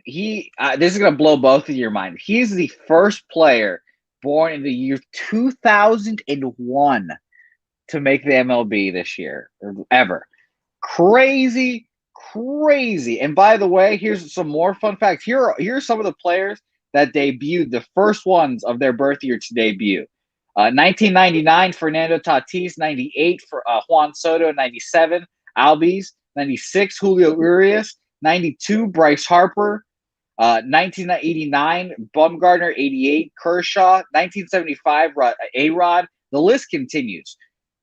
This is going to blow both of your mind. He's the first player born in the year 2001 to make the MLB this year or ever. Crazy. And by the way, here's some more fun facts. Here are some of the players that debuted, the first ones of their birth year to debut. 1999, Fernando Tatis. 98 for Juan Soto. 97, Albies. 96, Julio Urias. 92, Bryce Harper. 1989, Bumgarner. 88, Kershaw. 1975, A-Rod. The list continues.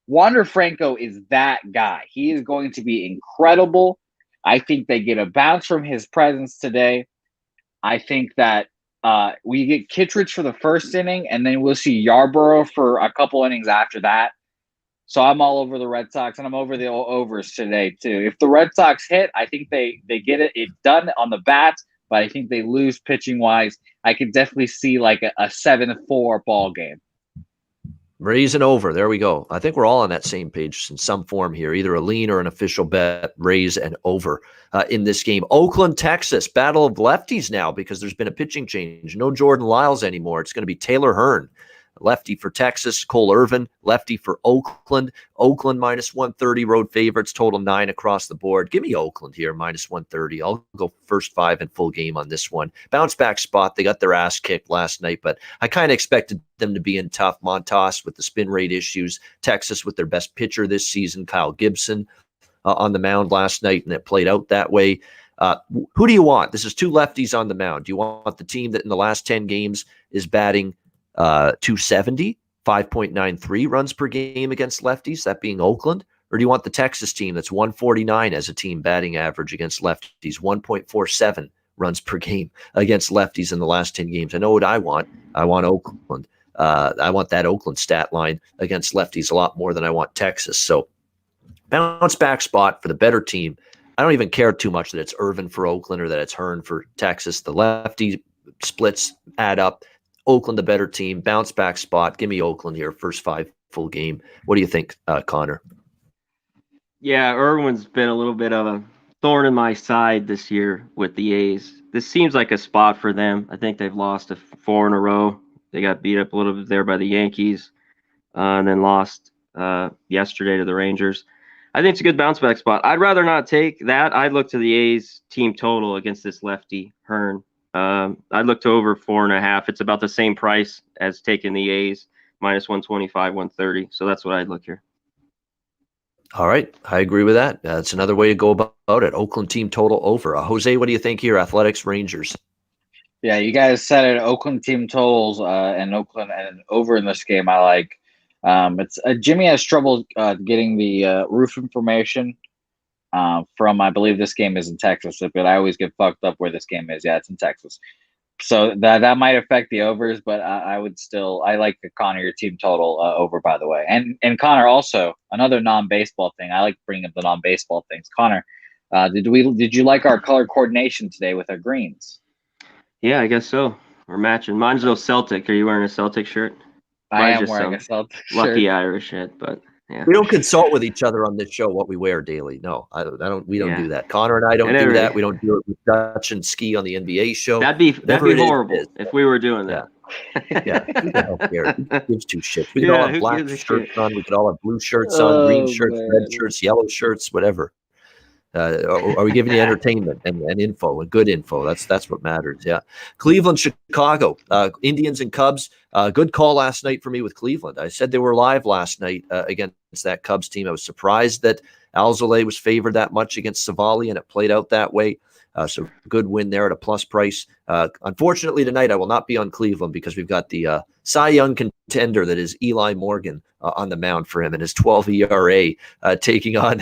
Wander Franco is that guy. He is going to be incredible. I think they get a bounce from his presence today. I think that we get Kittredge for the first inning, and then we'll see Yarbrough for a couple innings after that. So I'm all over the Red Sox, and I'm over the overs today too. If the Red Sox hit, I think they get it done on the bats, but I think they lose pitching wise. I could definitely see like a 7-4 ball game. Rays and over. There we go. I think we're all on that same page in some form here, either a lean or an official bet. Rays and over in this game. Oakland, Texas, battle of lefties now because there's been a pitching change. No Jordan Lyles anymore. It's going to be Taylor Hearn lefty for Texas, Cole Irvin, lefty for Oakland. Oakland minus 130, road favorites, total 9 across the board. Give me Oakland here, minus 130. I'll go first 5 in full game on this one. Bounce back spot. They got their ass kicked last night, but I kind of expected them to be in tough. Montas with the spin rate issues. Texas with their best pitcher this season, Kyle Gibson, on the mound last night, and it played out that way. Who do you want? This is 2 lefties on the mound. Do you want the team that in the last 10 games is batting 270, 5.93 runs per game against lefties, that being Oakland? Or do you want the Texas team that's 149 as a team batting average against lefties, 1.47 runs per game against lefties in the last 10 games? I know what I want. I want Oakland. I want that Oakland stat line against lefties a lot more than I want Texas. So bounce back spot for the better team. I don't even care too much that it's Irvin for Oakland or that it's Hearn for Texas. The lefty splits add up. Oakland, the better team. Bounce back spot. Give me Oakland here. First 5 full game. What do you think, Connor? Yeah, Irwin's been a little bit of a thorn in my side this year with the A's. This seems like a spot for them. I think they've lost 4 in a row. They got beat up a little bit there by the Yankees, and then lost yesterday to the Rangers. I think it's a good bounce back spot. I'd rather not take that. I'd look to the A's team total against this lefty, Hearn. I'd look to over 4.5. It's about the same price as taking the A's, minus 125, 130. So that's what I'd look here. All right. I agree with that. That's another way to go about it. Oakland team total over. Jose, what do you think here? Athletics, Rangers. Yeah, you guys said it. Oakland team totals and Oakland and over in this game. I like. It's Jimmy has trouble getting the roof information from. I believe this game is in Texas, but I always get fucked up where this game is. Yeah, it's in Texas, so that might affect the overs. But I would still. I like the Connor your team total over. By the way, and Connor also another non-baseball thing. I like bringing up the non-baseball things. Connor, did you like our color coordination today with our greens? Yeah, I guess so. We're matching. Mine's no Celtic. Are you wearing a Celtic shirt? I am wearing a Celtic shirt. Lucky Irish shit, but yeah. We don't consult with each other on this show what we wear daily. No, I don't. We don't do that. Connor and I don't do that. We don't do it with Dutch and Ski on the NBA show. That'd be horrible if we were doing that. Yeah. Who the hell cares? Who gives 2 shits? We could all have black shirts on. We could all have blue shirts on, green shirts, red shirts, yellow shirts, whatever. Are we giving you entertainment and info and good info? That's what matters. Yeah. Cleveland, Chicago, Indians and Cubs. Good call last night for me with Cleveland. I said they were live last night against that Cubs team. I was surprised that Alzolay was favored that much against Savali, and it played out that way. So good win there at a plus price. Unfortunately, tonight I will not be on Cleveland because we've got the Cy Young contender that is Eli Morgan on the mound for him and his 12 ERA taking on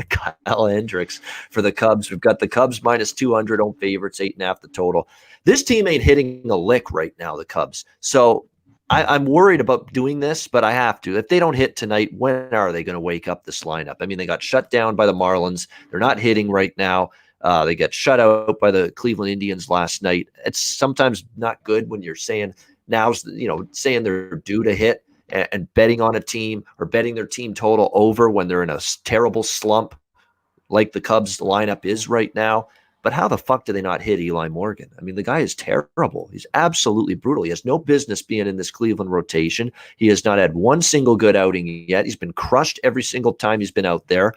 Kyle Hendricks for the Cubs. We've got the Cubs minus 200 home favorites, 8.5 the total. This team ain't hitting a lick right now, the Cubs. So I'm worried about doing this, but I have to. If they don't hit tonight, when are they going to wake up this lineup? I mean, they got shut down by the Marlins. They're not hitting right now. They got shut out by the Cleveland Indians last night. It's sometimes not good when you're saying saying they're due to hit and betting on a team or betting their team total over when they're in a terrible slump like the Cubs lineup is right now. But how the fuck do they not hit Eli Morgan? I mean, the guy is terrible. He's absolutely brutal. He has no business being in this Cleveland rotation. He has not had one single good outing yet. He's been crushed every single time he's been out there.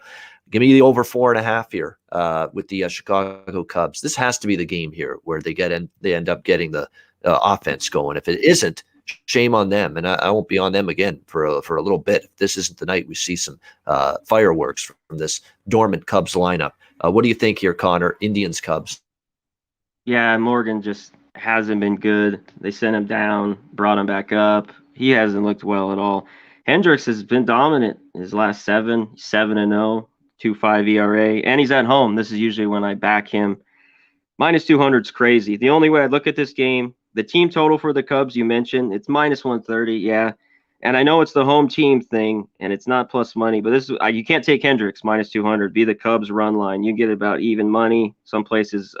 Give me the over 4.5 here with the Chicago Cubs. This has to be the game here where they end up getting the offense going. If it isn't, shame on them, and I won't be on them again for a little bit. If this isn't the night we see some fireworks from this dormant Cubs lineup. What do you think here, Connor? Indians, Cubs. Yeah, Morgan just hasn't been good. They sent him down, brought him back up. He hasn't looked well at all. Hendricks has been dominant his last 7-0, 2.5 ERA, and he's at home. This is usually when I back him. Minus 200 is crazy. The only way I look at this game, the team total for the Cubs you mentioned, it's minus 130. Yeah. And I know it's the home team thing and it's not plus money, but this is you can't take Hendricks minus 200, be the Cubs run line. You get about even money. Some places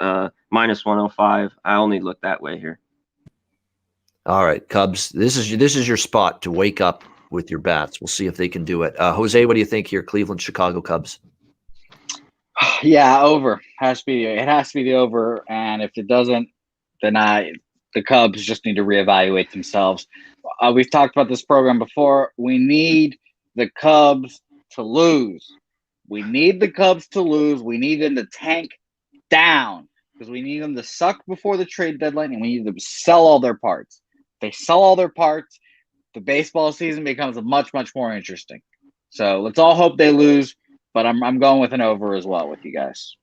minus 105. I only look that way here. All right, Cubs. This is your spot to wake up with your bats. We'll see if they can do it. Jose, what do you think here? Cleveland, Chicago Cubs. Yeah, over. It has to be the over. And if it doesn't, then the Cubs just need to reevaluate themselves. We've talked about this program before. We need the Cubs to lose. We need the Cubs to lose. We need them to tank down because we need them to suck before the trade deadline, and we need them to sell all their parts. If they sell all their parts, the baseball season becomes much, much more interesting. So let's all hope they lose, but I'm going with an over as well with you guys.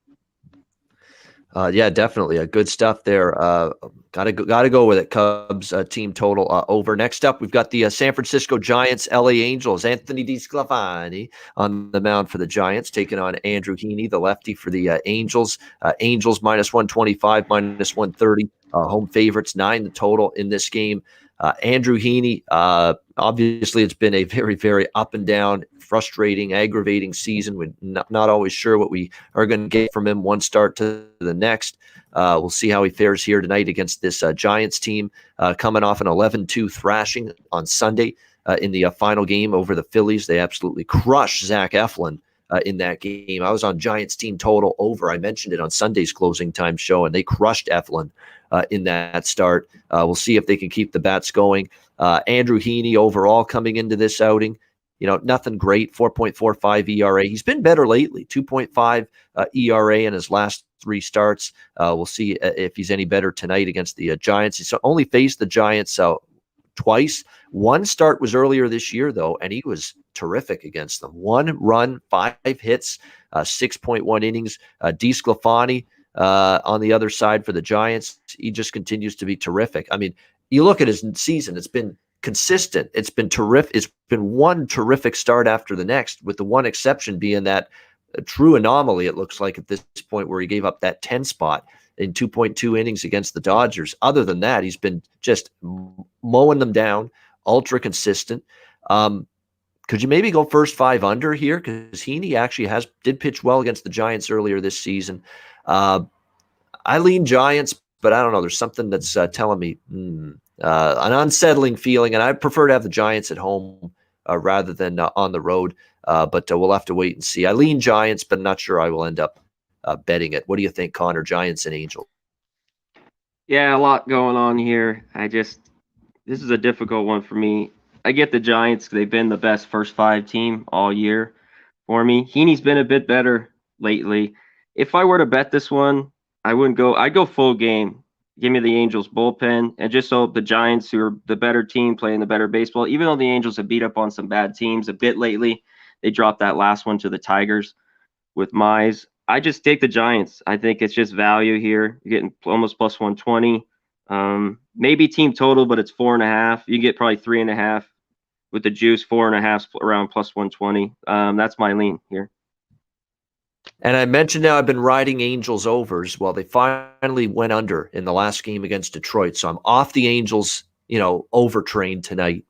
Yeah, definitely. Good stuff there. Gotta go with it. Cubs team total over. Next up, we've got the San Francisco Giants, LA Angels. Anthony DeSclafani on the mound for the Giants, taking on Andrew Heaney, the lefty for the Angels. Angels -125, -130. Home favorites, 9 the total in this game. Andrew Heaney, obviously it's been a very, very up and down, frustrating, aggravating season. We're not always sure what we are going to get from him one start to the next. We'll see how he fares here tonight against this Giants team, coming off an 11-2 thrashing on Sunday in the final game over the Phillies. They absolutely crushed Zach Eflin in that game. I was on Giants team total over. I mentioned it on Sunday's closing time show, and they crushed Eflin in that start. We'll see if they can keep the bats going. Andrew Heaney overall coming into this outing, nothing great, 4.45 ERA. He's been better lately, 2.5 ERA in his last 3 starts. We'll see if he's any better tonight against the Giants. He's only faced the Giants twice. One start was earlier this year, though, and he was terrific against them. 1 run, 5 hits, 6.1 innings. DeSclafani on the other side for the Giants, he just continues to be terrific. I mean, you look at his season, it's been consistent. It's been terrific. It's been one terrific start after the next, with the one exception being that a true anomaly, it looks like, at this point, where he gave up that 10 spot in 2.2 innings against the Dodgers. Other than that, he's been just mowing them down, ultra consistent. Could you maybe go first 5 under here? Because Heaney actually did pitch well against the Giants earlier this season. I lean Giants, but I don't know. There's something that's telling me an unsettling feeling, and I prefer to have the Giants at home rather than on the road. But we'll have to wait and see. I lean Giants, but I'm not sure I will end up betting it. What do you think, Connor? Giants and Angels? Yeah, a lot going on here. This is a difficult one for me. I get the Giants. They've been the best first 5 team all year for me. Heaney's been a bit better lately. If I were to bet this one, I'd go full game. Give me the Angels bullpen, and just so the Giants, who are the better team, playing the better baseball, even though the Angels have beat up on some bad teams a bit lately, they dropped that last one to the Tigers with Mize. I just take the Giants. I think it's just value here. You're getting almost +120. Maybe team total, but it's 4.5. You get probably 3.5 with the juice, 4.5 around +120. That's my lean here. And I mentioned now I've been riding Angels overs. Well, they finally went under in the last game against Detroit. So I'm off the Angels, over train tonight.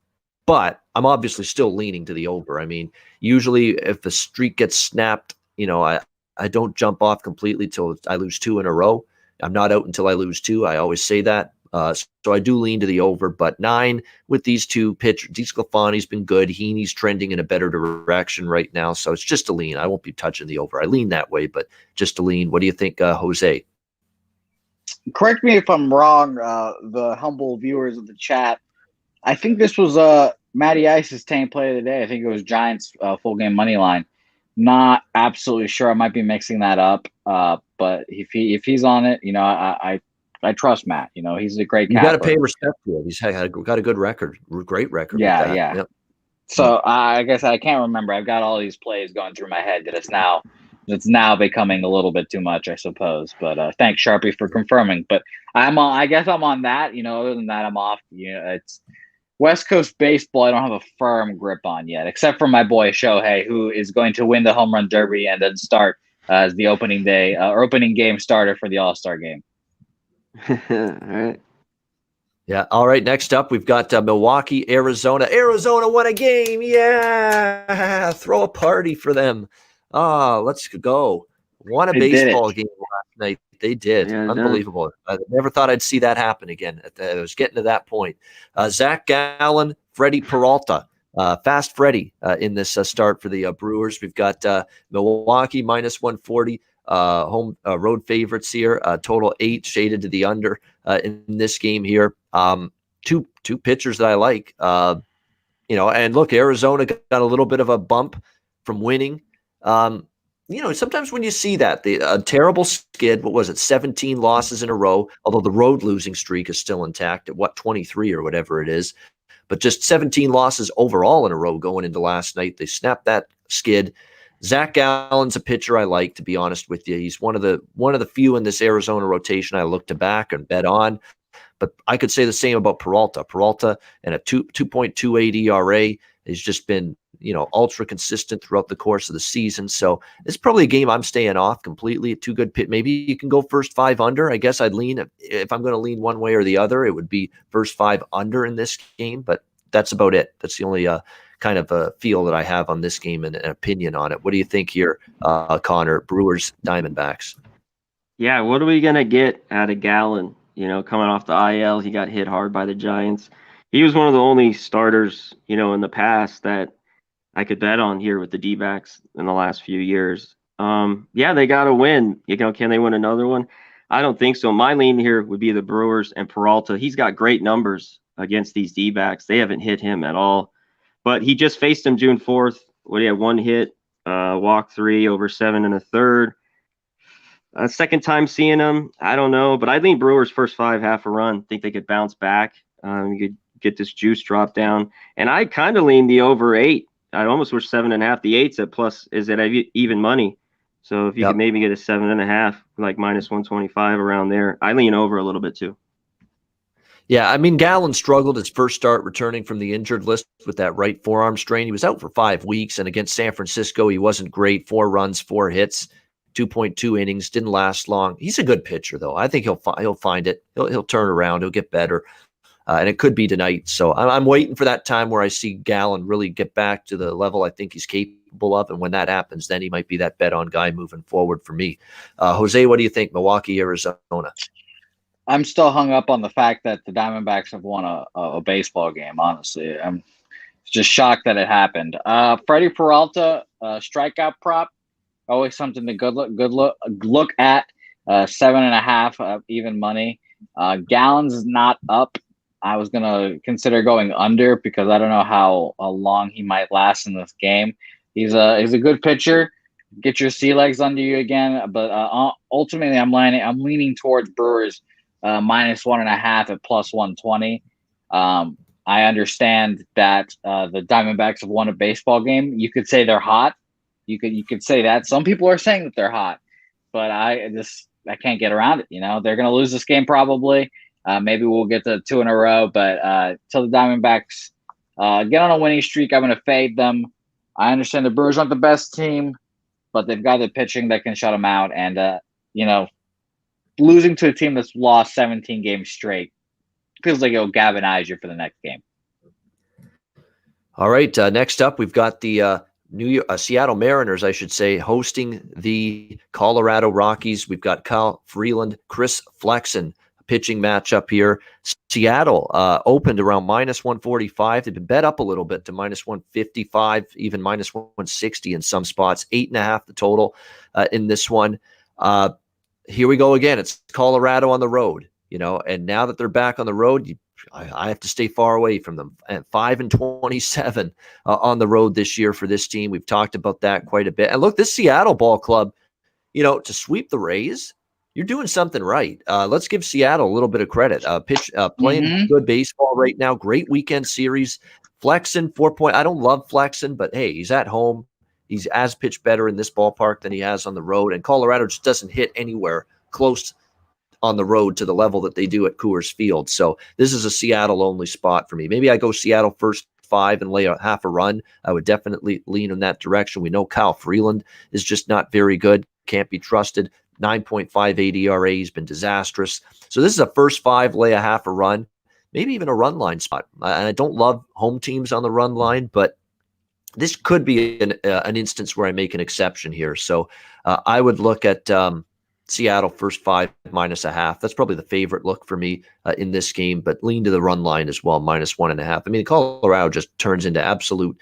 But I'm obviously still leaning to the over. I mean, usually if the streak gets snapped, I don't jump off completely till I lose 2 in a row. I'm not out until I lose 2. I always say that. So I do lean to the over, but 9 with these 2 pitchers. DeSclafani's been good. Heaney's trending in a better direction right now. So it's just a lean. I won't be touching the over. I lean that way, but just a lean. What do you think, Jose? Correct me if I'm wrong, the humble viewers of the chat. I think this was Matty Ice's tank play of the day. I think it was Giants full game money line. Not absolutely sure. I might be mixing that up. But if he's on it, I trust Matt. He's a great. You got to pay respect to it. He's got a good record, great record. Yeah. Yep. So I guess I can't remember. I've got all these plays going through my head that it's now becoming a little bit too much, I suppose. But thanks, Sharpie, for confirming. But I guess I'm on that. Other than that, I'm off. It's West Coast baseball. I don't have a firm grip on yet, except for my boy Shohei, who is going to win the home run derby and then start as the opening game starter for the All-Star game. All right. Yeah. All right. Next up, we've got Milwaukee, Arizona. Arizona won a game. Yeah. Throw a party for them. Let's go. Won a baseball game last night. They did. Yeah, unbelievable. I never thought I'd see that happen again. I was getting to that point. Zach Gallen, Freddie Peralta. Fast Freddie in this start for the Brewers. We've got Milwaukee -140. Home road favorites here. Total 8, shaded to the under. in this game here. Two pitchers that I like. And look, Arizona got a little bit of a bump from winning. Sometimes when you see that, a terrible skid, what was it, 17 losses in a row, although the road losing streak is still intact at 23 or whatever it is. But just 17 losses overall in a row going into last night. They snapped that skid. Zach Gallen's a pitcher I like, to be honest with you. He's one of the few in this Arizona rotation I look to back and bet on. But I could say the same about Peralta. Peralta and a 2.28 ERA has just been, ultra consistent throughout the course of the season. So it's probably a game I'm staying off completely. Two good pit. Maybe you can go first 5 under. I guess I'd lean, if I'm going to lean one way or the other, it would be first 5 under in this game. But that's about it. That's the only kind of a feel that I have on this game and an opinion on it. What do you think here, Connor? Brewers, Diamondbacks. Yeah, what are we going to get out of Gallen? Coming off the IL, he got hit hard by the Giants. He was one of the only starters, in the past that I could bet on here with the D-backs in the last few years. They got to win. Can they win another one? I don't think so. My lean here would be the Brewers and Peralta. He's got great numbers against these D-backs. They haven't hit him at all. But he just faced him June 4th. He had 1 hit, walk 3 over 7 1/3. Second time seeing him, I don't know. But I think Brewers first 5, half a run. Think they could bounce back. You could get this juice drop down. And I kind of lean the over 8. I almost wish 7.5. The 8's at plus is at even money. So if you could maybe get a 7.5, like minus 125 around there, I lean over a little bit too. Yeah, I mean, Gallen struggled his first start returning from the injured list with that right forearm strain. He was out for 5 weeks, and against San Francisco, he wasn't great. 4 runs, 4 hits, 2.2 innings, didn't last long. He's a good pitcher, though. I think he'll find it. He'll turn around. He'll get better. And it could be tonight. So I'm waiting for that time where I see Gallen really get back to the level I think he's capable of. And when that happens, then he might be that bet on guy moving forward for me. Jose, what do you think? Milwaukee, Arizona? I'm still hung up on the fact that the Diamondbacks have won a baseball game, honestly. I'm just shocked that it happened. Freddie Peralta, strikeout prop, always something to look at. 7.5 even money. Gallen's is not up. I was going to consider going under because I don't know how long he might last in this game. He's a good pitcher. Get your sea legs under you again. But ultimately, I'm leaning towards Brewers minus 1.5 at plus 120. I understand that the Diamondbacks have won a baseball game. You could say they're hot. You could say that. Some people are saying that they're hot, but I can't get around it. They're going to lose this game probably. Maybe we'll get to 2 in a row, but till the Diamondbacks get on a winning streak, I'm going to fade them. I understand the Brewers aren't the best team, but they've got the pitching that can shut them out. And, losing to a team that's lost 17 games straight feels like it'll galvanize you for the next game. All right. Next up, we've got the Seattle Mariners, I should say, hosting the Colorado Rockies. We've got Kyle Freeland, Chris Flexen. Pitching matchup here. Seattle opened around minus 145. They've been bet up a little bit to minus 155, even minus 160 in some spots. 8.5 the total in this one. Here we go again. It's Colorado on the road, and now that they're back on the road, I have to stay far away from them. And 5-27 on the road this year for this team. We've talked about that quite a bit. And look, this Seattle ball club, to sweep the Rays, you're doing something right. Let's give Seattle a little bit of credit. Playing good baseball right now. Great weekend series. Flexen, 4 point. I don't love Flexen, but hey, he's at home. He's as pitched better in this ballpark than he has on the road. And Colorado just doesn't hit anywhere close on the road to the level that they do at Coors Field. So this is a Seattle-only spot for me. Maybe I go Seattle first 5 and lay a half a run. I would definitely lean in that direction. We know Kyle Freeland is just not very good. Can't be trusted. 9.58 ERA. He's been disastrous. So this is a first 5, lay a half a run, maybe even a run line spot. And I don't love home teams on the run line, but this could be an instance where I make an exception here. So I would look at Seattle first 5 minus a half. That's probably the favorite look for me in this game, but lean to the run line as well, minus 1.5. I mean, Colorado just turns into absolute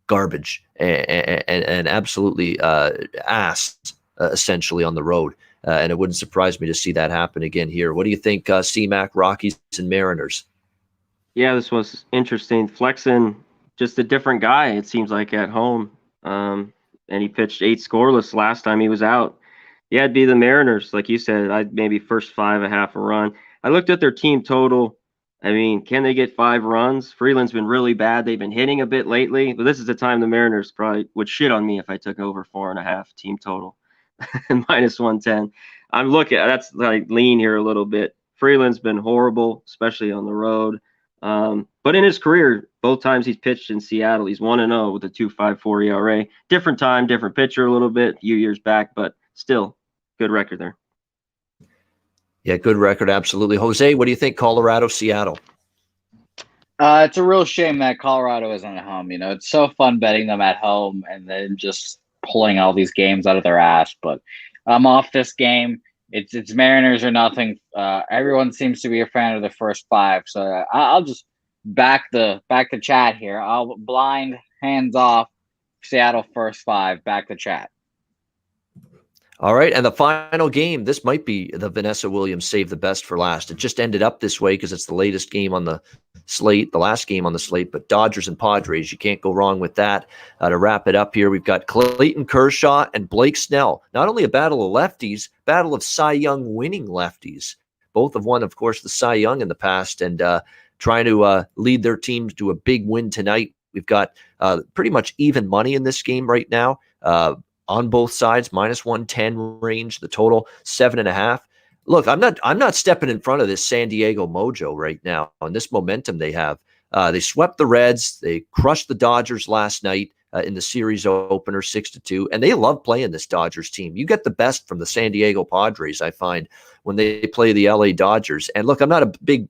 garbage and absolutely ass essentially on the road. and it wouldn't surprise me to see that happen again here. What do you think, C-Mac, Rockies, and Mariners? Yeah, this was interesting. Flexen, just a different guy, it seems like, at home. And he pitched 8 scoreless last time he was out. Yeah, it'd be the Mariners, like you said. I'd maybe first 5, a half a run. I looked at their team total. I mean, can they get 5 runs? Freeland's been really bad. They've been hitting a bit lately, but this is the time the Mariners probably would shit on me if I took over 4.5 team total. Minus 110. I'm looking, that's like lean here a little bit. Freeland's been horrible, especially on the road. But in his career, both times he's pitched in Seattle, he's 1-0 with a 2.54 ERA. Different time, different pitcher a little bit, a few years back, but still good record there. Yeah, good record, absolutely. Jose, what do you think? Colorado, Seattle? It's a real shame that Colorado isn't at home. It's so fun betting them at home and then just pulling all these games out of their ass. But I'm off this game. It's Mariners or nothing. Everyone seems to be a fan of the first 5, so I'll just back the chat here. I'll blind hands off Seattle first 5. Back the chat. All right, and the final game, this might be the Vanessa Williams save the best for last. It just ended up this way because it's the latest game on the slate, the last game on the slate, but Dodgers and Padres, you can't go wrong with that. To wrap it up here, we've got Clayton Kershaw and Blake Snell. Not only a battle of lefties, battle of Cy Young winning lefties. Both have won, of course, the Cy Young in the past and trying to lead their teams to a big win tonight. We've got pretty much even money in this game right now. On both sides, minus 110 range, the total 7.5. Look, I'm not stepping in front of this San Diego mojo right now on this momentum they have. They swept the Reds, they crushed the Dodgers last night in the series opener 6-2, and they love playing this Dodgers team. You get the best from the San Diego Padres, I find, when they play the LA Dodgers. And look, I'm not a big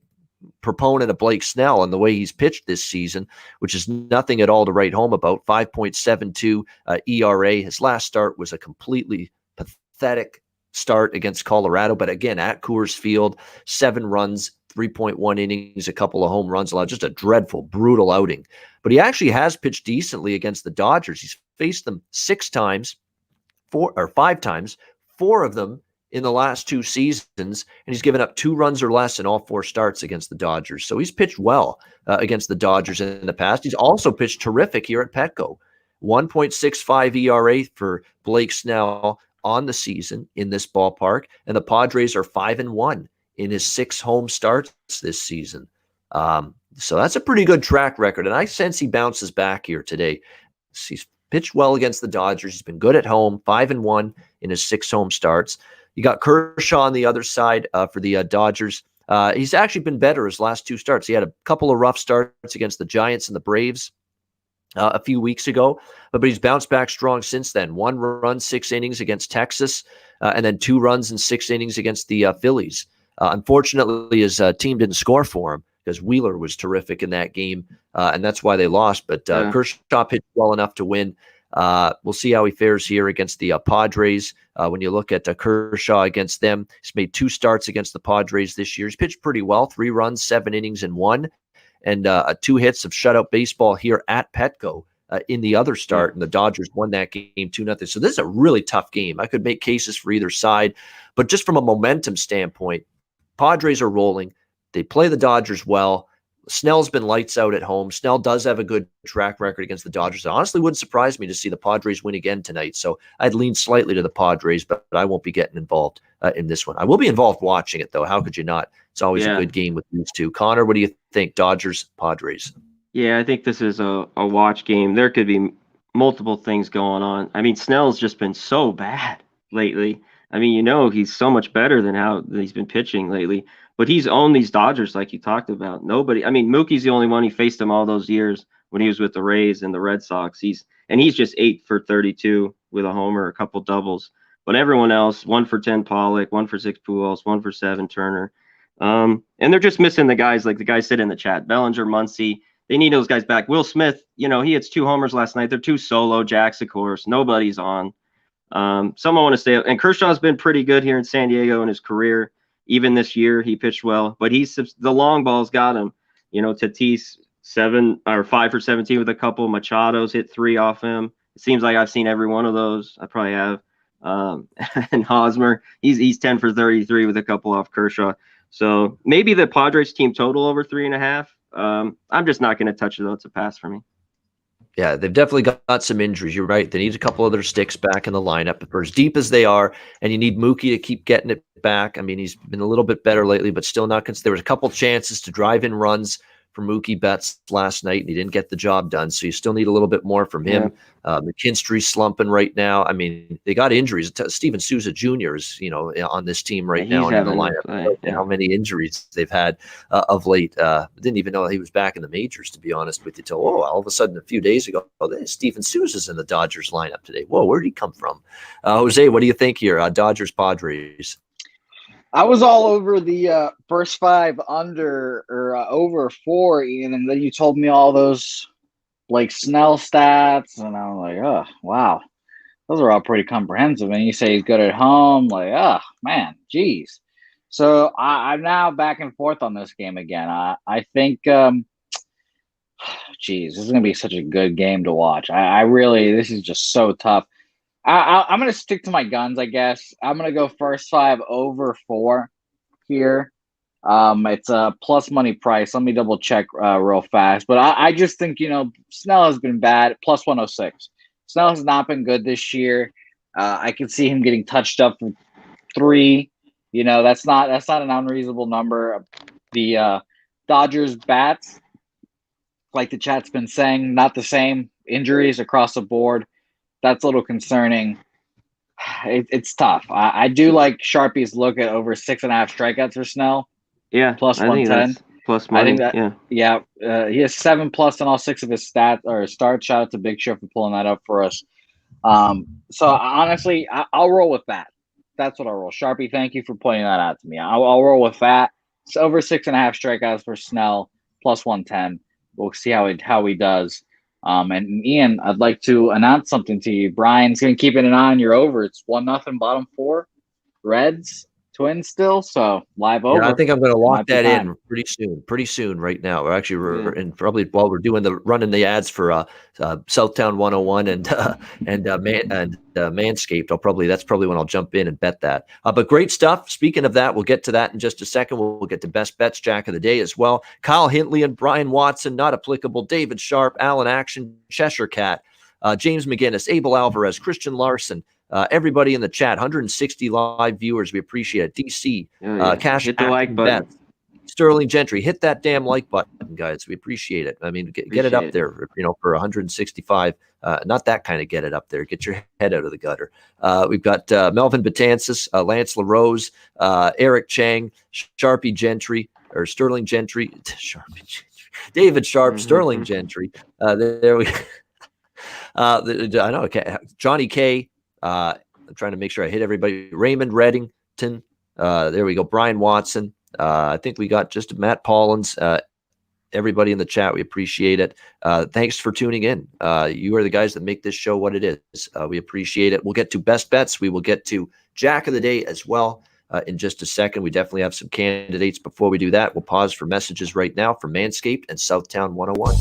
proponent of Blake Snell and the way he's pitched this season, which is nothing at all to write home about. 5.72 ERA. His last start was a completely pathetic start against Colorado, but again, at Coors Field, 7 runs, 3.1 innings, a couple of home runs allowed, just a dreadful, brutal outing. But he actually has pitched decently against the Dodgers. He's faced them 5 times, 4 of them in the last 2 seasons, and he's given up 2 runs or less in all 4 starts against the Dodgers. So he's pitched well against the Dodgers in the past. He's also pitched terrific here at Petco. 1.65 ERA for Blake Snell on the season in this ballpark, and the Padres are 5-1 in his 6 home starts this season. So that's a pretty good track record, and I sense he bounces back here today. He's pitched well against the Dodgers. He's been good at home, 5-1 in his 6 home starts. You got Kershaw on the other side for the Dodgers. He's actually been better his last 2 starts. He had a couple of rough starts against the Giants and the Braves a few weeks ago, but he's bounced back strong since then. 1 run, 6 innings against Texas, and then 2 runs and 6 innings against the Phillies. Unfortunately, his team didn't score for him because Wheeler was terrific in that game, and that's why they lost. But Kershaw pitched well enough to win. We'll see how he fares here against the Padres. When you look at Kershaw against them, he's made 2 starts against the Padres this year. He's pitched pretty well, 3 runs, 7 innings, and 1, and 2 hits of shutout baseball here at Petco in the other start, and the Dodgers won that game 2-0. So this is a really tough game. I could make cases for either side, but just from a momentum standpoint, Padres are rolling. They play the Dodgers well. Snell's been lights out at home. Snell does have a good track record against the Dodgers. It honestly wouldn't surprise me to see the Padres win again tonight. So I'd lean slightly to the Padres, but I won't be getting involved in this one. I will be involved watching it, though. How could you not? It's always a good game with these two. Connor, what do you think? Dodgers, Padres? Yeah, I think this is a watch game. There could be multiple things going on. I mean, Snell's just been so bad lately. I mean, he's so much better than how he's been pitching lately. But he's owned these Dodgers like you talked about. Mookie's the only one. He faced him all those years when he was with the Rays and the Red Sox. He's just 8 for 32 with a homer, a couple doubles. But everyone else, 1 for 10 Pollock, 1 for 6 Pujols, 1 for 7 Turner. And they're just missing the guys like the guys said in the chat. Bellinger, Muncy. They need those guys back. Will Smith, he hits 2 homers last night. They're 2 solo. Jacks, of course. Nobody's on. Someone want to stay. And Kershaw's been pretty good here in San Diego in his career. Even this year, he pitched well, but the long balls got him. Tatis 5 for 17 with a couple. Machado's hit 3 off him. It seems like I've seen every one of those. I probably have. And Hosmer, he's 10 for 33 with a couple off Kershaw. So maybe the Padres team total over 3.5. I'm just not going to touch it though. It's a pass for me. Yeah, they've definitely got some injuries. You're right. They need a couple other sticks back in the lineup. But for as deep as they are, and you need Mookie to keep getting it back. I mean, he's been a little bit better lately, but still not. There was a couple chances to drive in runs for Mookie Betts last night, and he didn't get the job done. So you still need a little bit more from him. Yeah. McKinstry's slumping right now. I mean, they got injuries. Steven Souza Jr. is, on this team right now and in the lineup. Yeah. How many injuries they've had of late. Didn't even know he was back in the majors, to be honest with you. Till all of a sudden, a few days ago, Steven Souza's in the Dodgers lineup today. Whoa, where did he come from? Jose, what do you think here? Dodgers Padres. I was all over the first 5 under or over 4, Ian, and then you told me all those like Snell stats, and I'm like, oh wow, those are all pretty comprehensive. And you say he's good at home, like, oh man, geez. So I'm now back and forth on this game again. I think, geez, this is gonna be such a good game to watch. I really, this is just so tough. I'm going to stick to my guns, I guess. I'm going to go first 5 over 4 here. It's a plus money price. Let me double check real fast. But I just think, Snell has been bad. Plus 106. Snell has not been good this year. I can see him getting touched up for 3. That's not an unreasonable number. The Dodgers bats, like the chat's been saying, not the same. Injuries across the board. That's a little concerning. It's tough. I do like Sharpie's look at over 6.5 strikeouts for Snell. Yeah, plus 110. Plus money. I think that, he has 7+ in all 6 of his stats or starts. Shout out to Big Show for pulling that up for us. So honestly, I'll roll with that. That's what I'll roll. Sharpie, thank you for pointing that out to me. I'll roll with that. It's over 6.5 strikeouts for Snell, plus 110. We'll see how he does. And Ian, I'd like to announce something to you. Brian's going to keep an eye on your over. It's 1-0 bottom 4. Reds, Twins still. So live over. Yeah, I think I'm going to lock that in pretty soon right now. We're and probably while we're doing running the ads for Southtown 101 and Manscaped. That's probably when I'll jump in and bet that. But great stuff. Speaking of that, we'll get to that in just a second. We'll get to best bets, Jack of the day as well. Kyle Hintley and Brian Watson, not applicable. David Sharp, Alan Action, Cheshire Cat, James McGinnis, Abel Alvarez, Christian Larson. Everybody in the chat, 160 live viewers. We appreciate it. DC, Cash, hit the like button. Beth, Sterling Gentry, hit that damn like button, guys. We appreciate it. I mean, get it up there, for 165. Not that kind of get it up there. Get your head out of the gutter. We've got Melvin Betances, Lance LaRose, Eric Chang, Sharpie Gentry, or Sterling Gentry, Sharpie Gentry, David Sharp, Sterling Gentry. There we go. I know. Johnny K. I'm trying to make sure I hit everybody. Raymond Reddington. There we go. Brian Watson. I think we got just Matt Paulins. Everybody in the chat, we appreciate it. Thanks for tuning in. You are the guys that make this show what it is. We appreciate it. We'll get to best bets. We will get to Jack of the Day as well in just a second. We definitely have some candidates. Before we do that, we'll pause for messages right now from Manscaped and Southtown 101.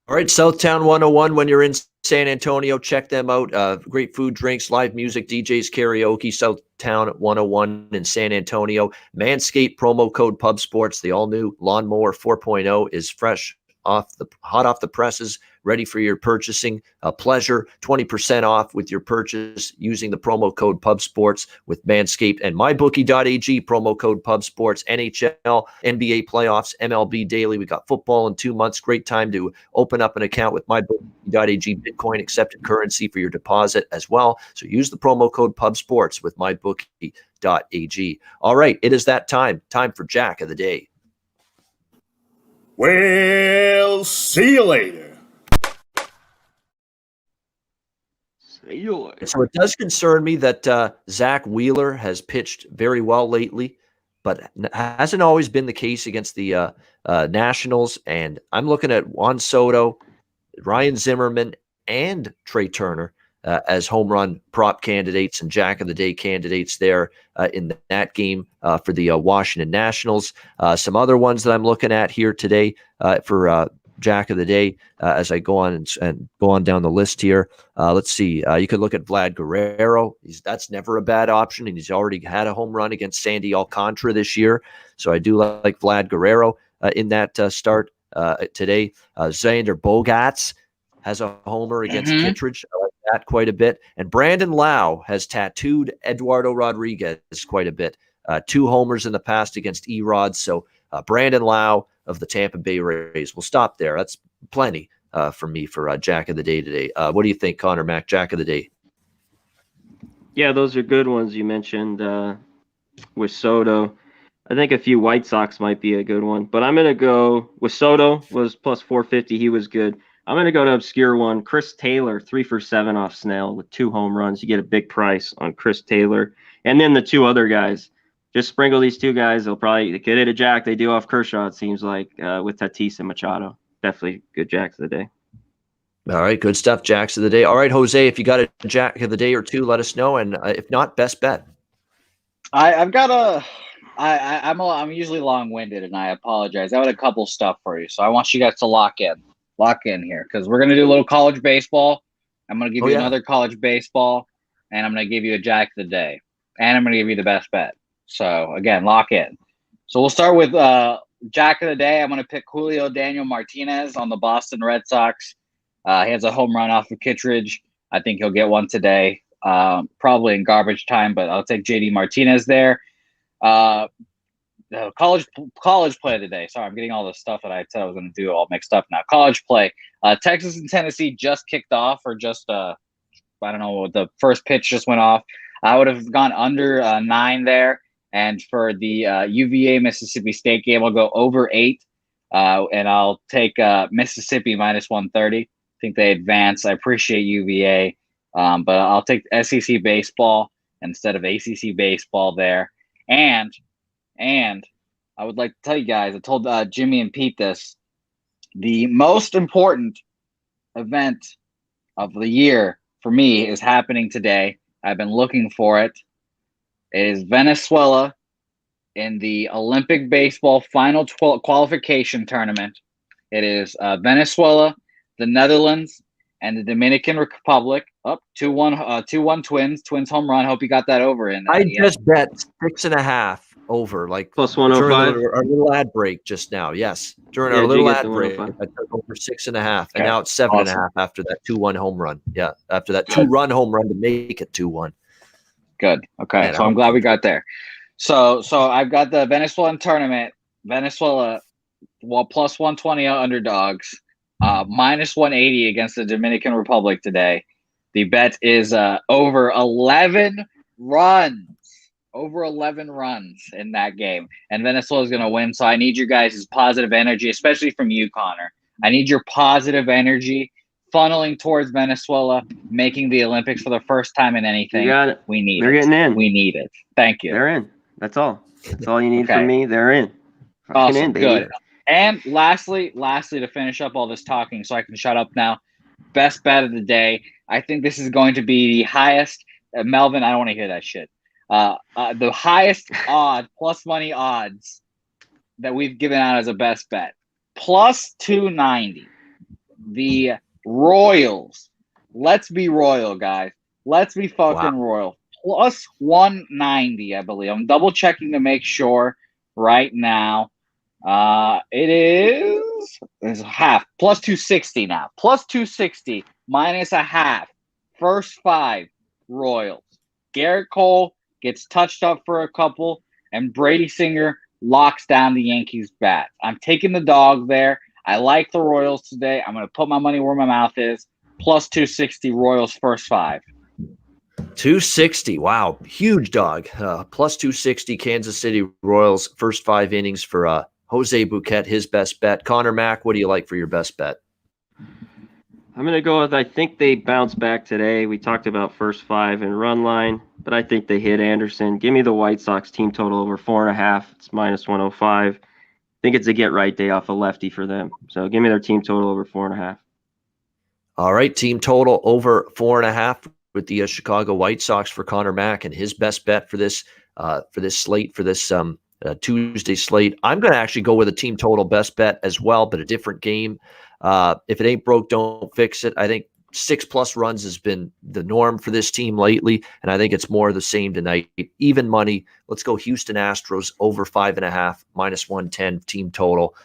All right, Southtown 101. When you're in San Antonio, check them out. Great food, drinks, live music, DJs, karaoke. Southtown 101 in San Antonio. Manscaped promo code Pub Sports. The all-new Lawnmower 4.0 is fresh hot off the presses, ready for your purchasing pleasure. 20% off with your purchase using the promo code PubSports with Manscaped and MyBookie.ag, promo code PubSports. NHL, NBA playoffs, MLB daily. We got football in 2 months. Great time to open up an account with MyBookie.ag. Bitcoin accepted currency for your deposit as well. So use the promo code PubSports with MyBookie.ag. All right, it is that time for Jack of the Day. Well, see you later. So it does concern me that Zach Wheeler has pitched very well lately, but hasn't always been the case against the Nationals. And I'm looking at Juan Soto, Ryan Zimmerman, and Trey Turner as home run prop candidates and Jack of the Day candidates there in that game for the Washington Nationals. Some other ones that I'm looking at here today for Jack of the Day as I go on and go on down the list here. Let's see. You could look at Vlad Guerrero. That's never a bad option, and he's already had a home run against Sandy Alcantara this year. So I do like Vlad Guerrero in that start today. Xander Bogaerts has a homer against Kittredge. I like that quite a bit. And Brandon Lau has tattooed Eduardo Rodriguez quite a bit. 2 homers in the past against Erod. So Brandon Lau of the Tampa Bay Rays. We'll stop there. That's plenty for me for Jack of the Day today. What do you think, Conor Mac, Jack of the Day? Yeah, those are good ones you mentioned with Soto. I think a few White Sox might be a good one. But I'm going to go with Soto was plus 450. He was good. I'm going to go to obscure one. Chris Taylor, 3 for 7 off Snell with 2 home runs. You get a big price on Chris Taylor. And then the 2 other guys. Just sprinkle these 2 guys. They'll probably get it a Jack. They do off Kershaw, it seems like, with Tatis and Machado. Definitely good Jacks of the day. All right, good stuff, Jacks of the Day. All right, Jose, if you got a Jack of the Day or 2, let us know. And if not, best bet. I've got a – I'm usually long-winded, and I apologize. I have a couple stuff for you, so I want you guys to lock in here because we're going to do a little college baseball. I'm going to give you another college baseball, and I'm going to give you a Jack of the Day, and I'm going to give you the best bet. So, again, lock in. So we'll start with Jack of the Day. I'm going to pick Julio Daniel Martinez on the Boston Red Sox. He has a home run off of Kittredge. I think he'll get one today, probably in garbage time, but I'll take JD Martinez there. College play today. Sorry, I'm getting all the stuff that I said I was going to do all mixed up now. College play. Texas and Tennessee just kicked off, or just I don't know. The first pitch just went off. I would have gone under 9 there, and for the UVA Mississippi State game, I'll go over 8, and I'll take Mississippi minus 130. I think they advance. I appreciate UVA, but I'll take SEC baseball instead of ACC baseball there, and I would like to tell you guys, I told Jimmy and Pete this, the most important event of the year for me is happening today. I've been looking for it. It is Venezuela in the Olympic baseball final qualification tournament. It is Venezuela, the Netherlands, and the Dominican Republic. Up 2-1 Twins home run. Hope you got that over in. I just bet 6.5 over, like plus 105. During our little ad break just now. Yes, during our little ad break, I took over 6.5, and now it's 7.5 after that 2-1 home run. Yeah, after that 2-run home run to make it 2-1. Good. Okay, man, so I'm glad we got there. So I've got the Venezuelan tournament. Venezuela, plus 120 underdogs, minus 180 against the Dominican Republic today. The bet is over 11 runs. Over 11 runs in that game. And Venezuela is going to win. So I need you guys' positive energy, especially from you, Connor. I need your positive energy funneling towards Venezuela, making the Olympics for the first time in anything. You got it. We need They're getting in. We need it. Thank you. They're in. That's all. That's all you need from me. They're in. Awesome. In, baby. Good. And lastly, to finish up all this talking so I can shut up now, best bet of the day. I think this is going to be the highest. Melvin, I don't want to hear that shit. The highest plus money odds that we've given out as a best bet, plus 290. The Royals. Let's be royal, guys. Let's be fucking royal. Plus 190, I believe. I'm double checking to make sure right now. It is There's a half. Plus 260 now. Plus 260 minus a half. First 5 Royals. Garrett Cole gets touched up for a couple, and Brady Singer locks down the Yankees' bat. I'm taking the dog there. I like the Royals today. I'm going to put my money where my mouth is. Plus 260 Royals first 5. 260. Wow. Huge dog. Plus 260 Kansas City Royals first 5 innings for Jose Bouquett, his best bet. Conor Mac, what do you like for your best bet? I'm going to go with, I think they bounce back today. We talked about first 5 and run line, but I think they hit Anderson. Give me the White Sox team total over 4.5. It's minus 105. I think it's a get right day off a lefty for them. So give me their team total over 4.5. All right. Team total over 4.5 with the Chicago White Sox for Conor Mac, and his best bet for this slate, for this Tuesday slate. I'm going to actually go with a team total best bet as well, but a different game. If it ain't broke, don't fix it. I think 6+ runs has been the norm for this team lately, and I think it's more of the same tonight. Even money. Let's go Houston Astros over 5.5, minus 110 team total.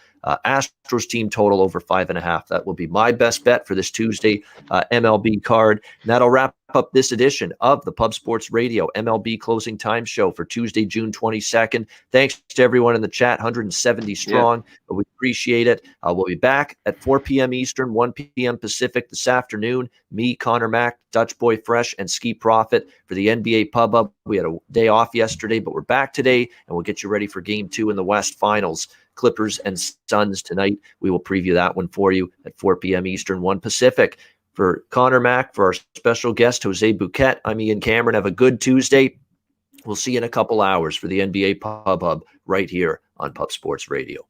Astros team total over 5.5. That will be my best bet for this Tuesday MLB card. And that'll wrap up this edition of the Pub Sports Radio MLB Closing Time Show for Tuesday, June 22nd. Thanks to everyone in the chat, 170 strong. Yeah. We appreciate it. We'll be back at 4 p.m. Eastern, 1 p.m. Pacific this afternoon. Me, Conor Mac, Dutch Boy Fresh, and Ski Profit for the NBA Pub Up. We had a day off yesterday, but we're back today, and we'll get you ready for Game 2 in the West Finals. Clippers and Suns tonight. We will preview that one for you at 4 p.m. Eastern, 1 Pacific. For Conor Mac, for our special guest, Jose Bouquett, I'm Ian Cameron. Have a good Tuesday. We'll see you in a couple hours for the NBA Pub Hub right here on Pub Sports Radio.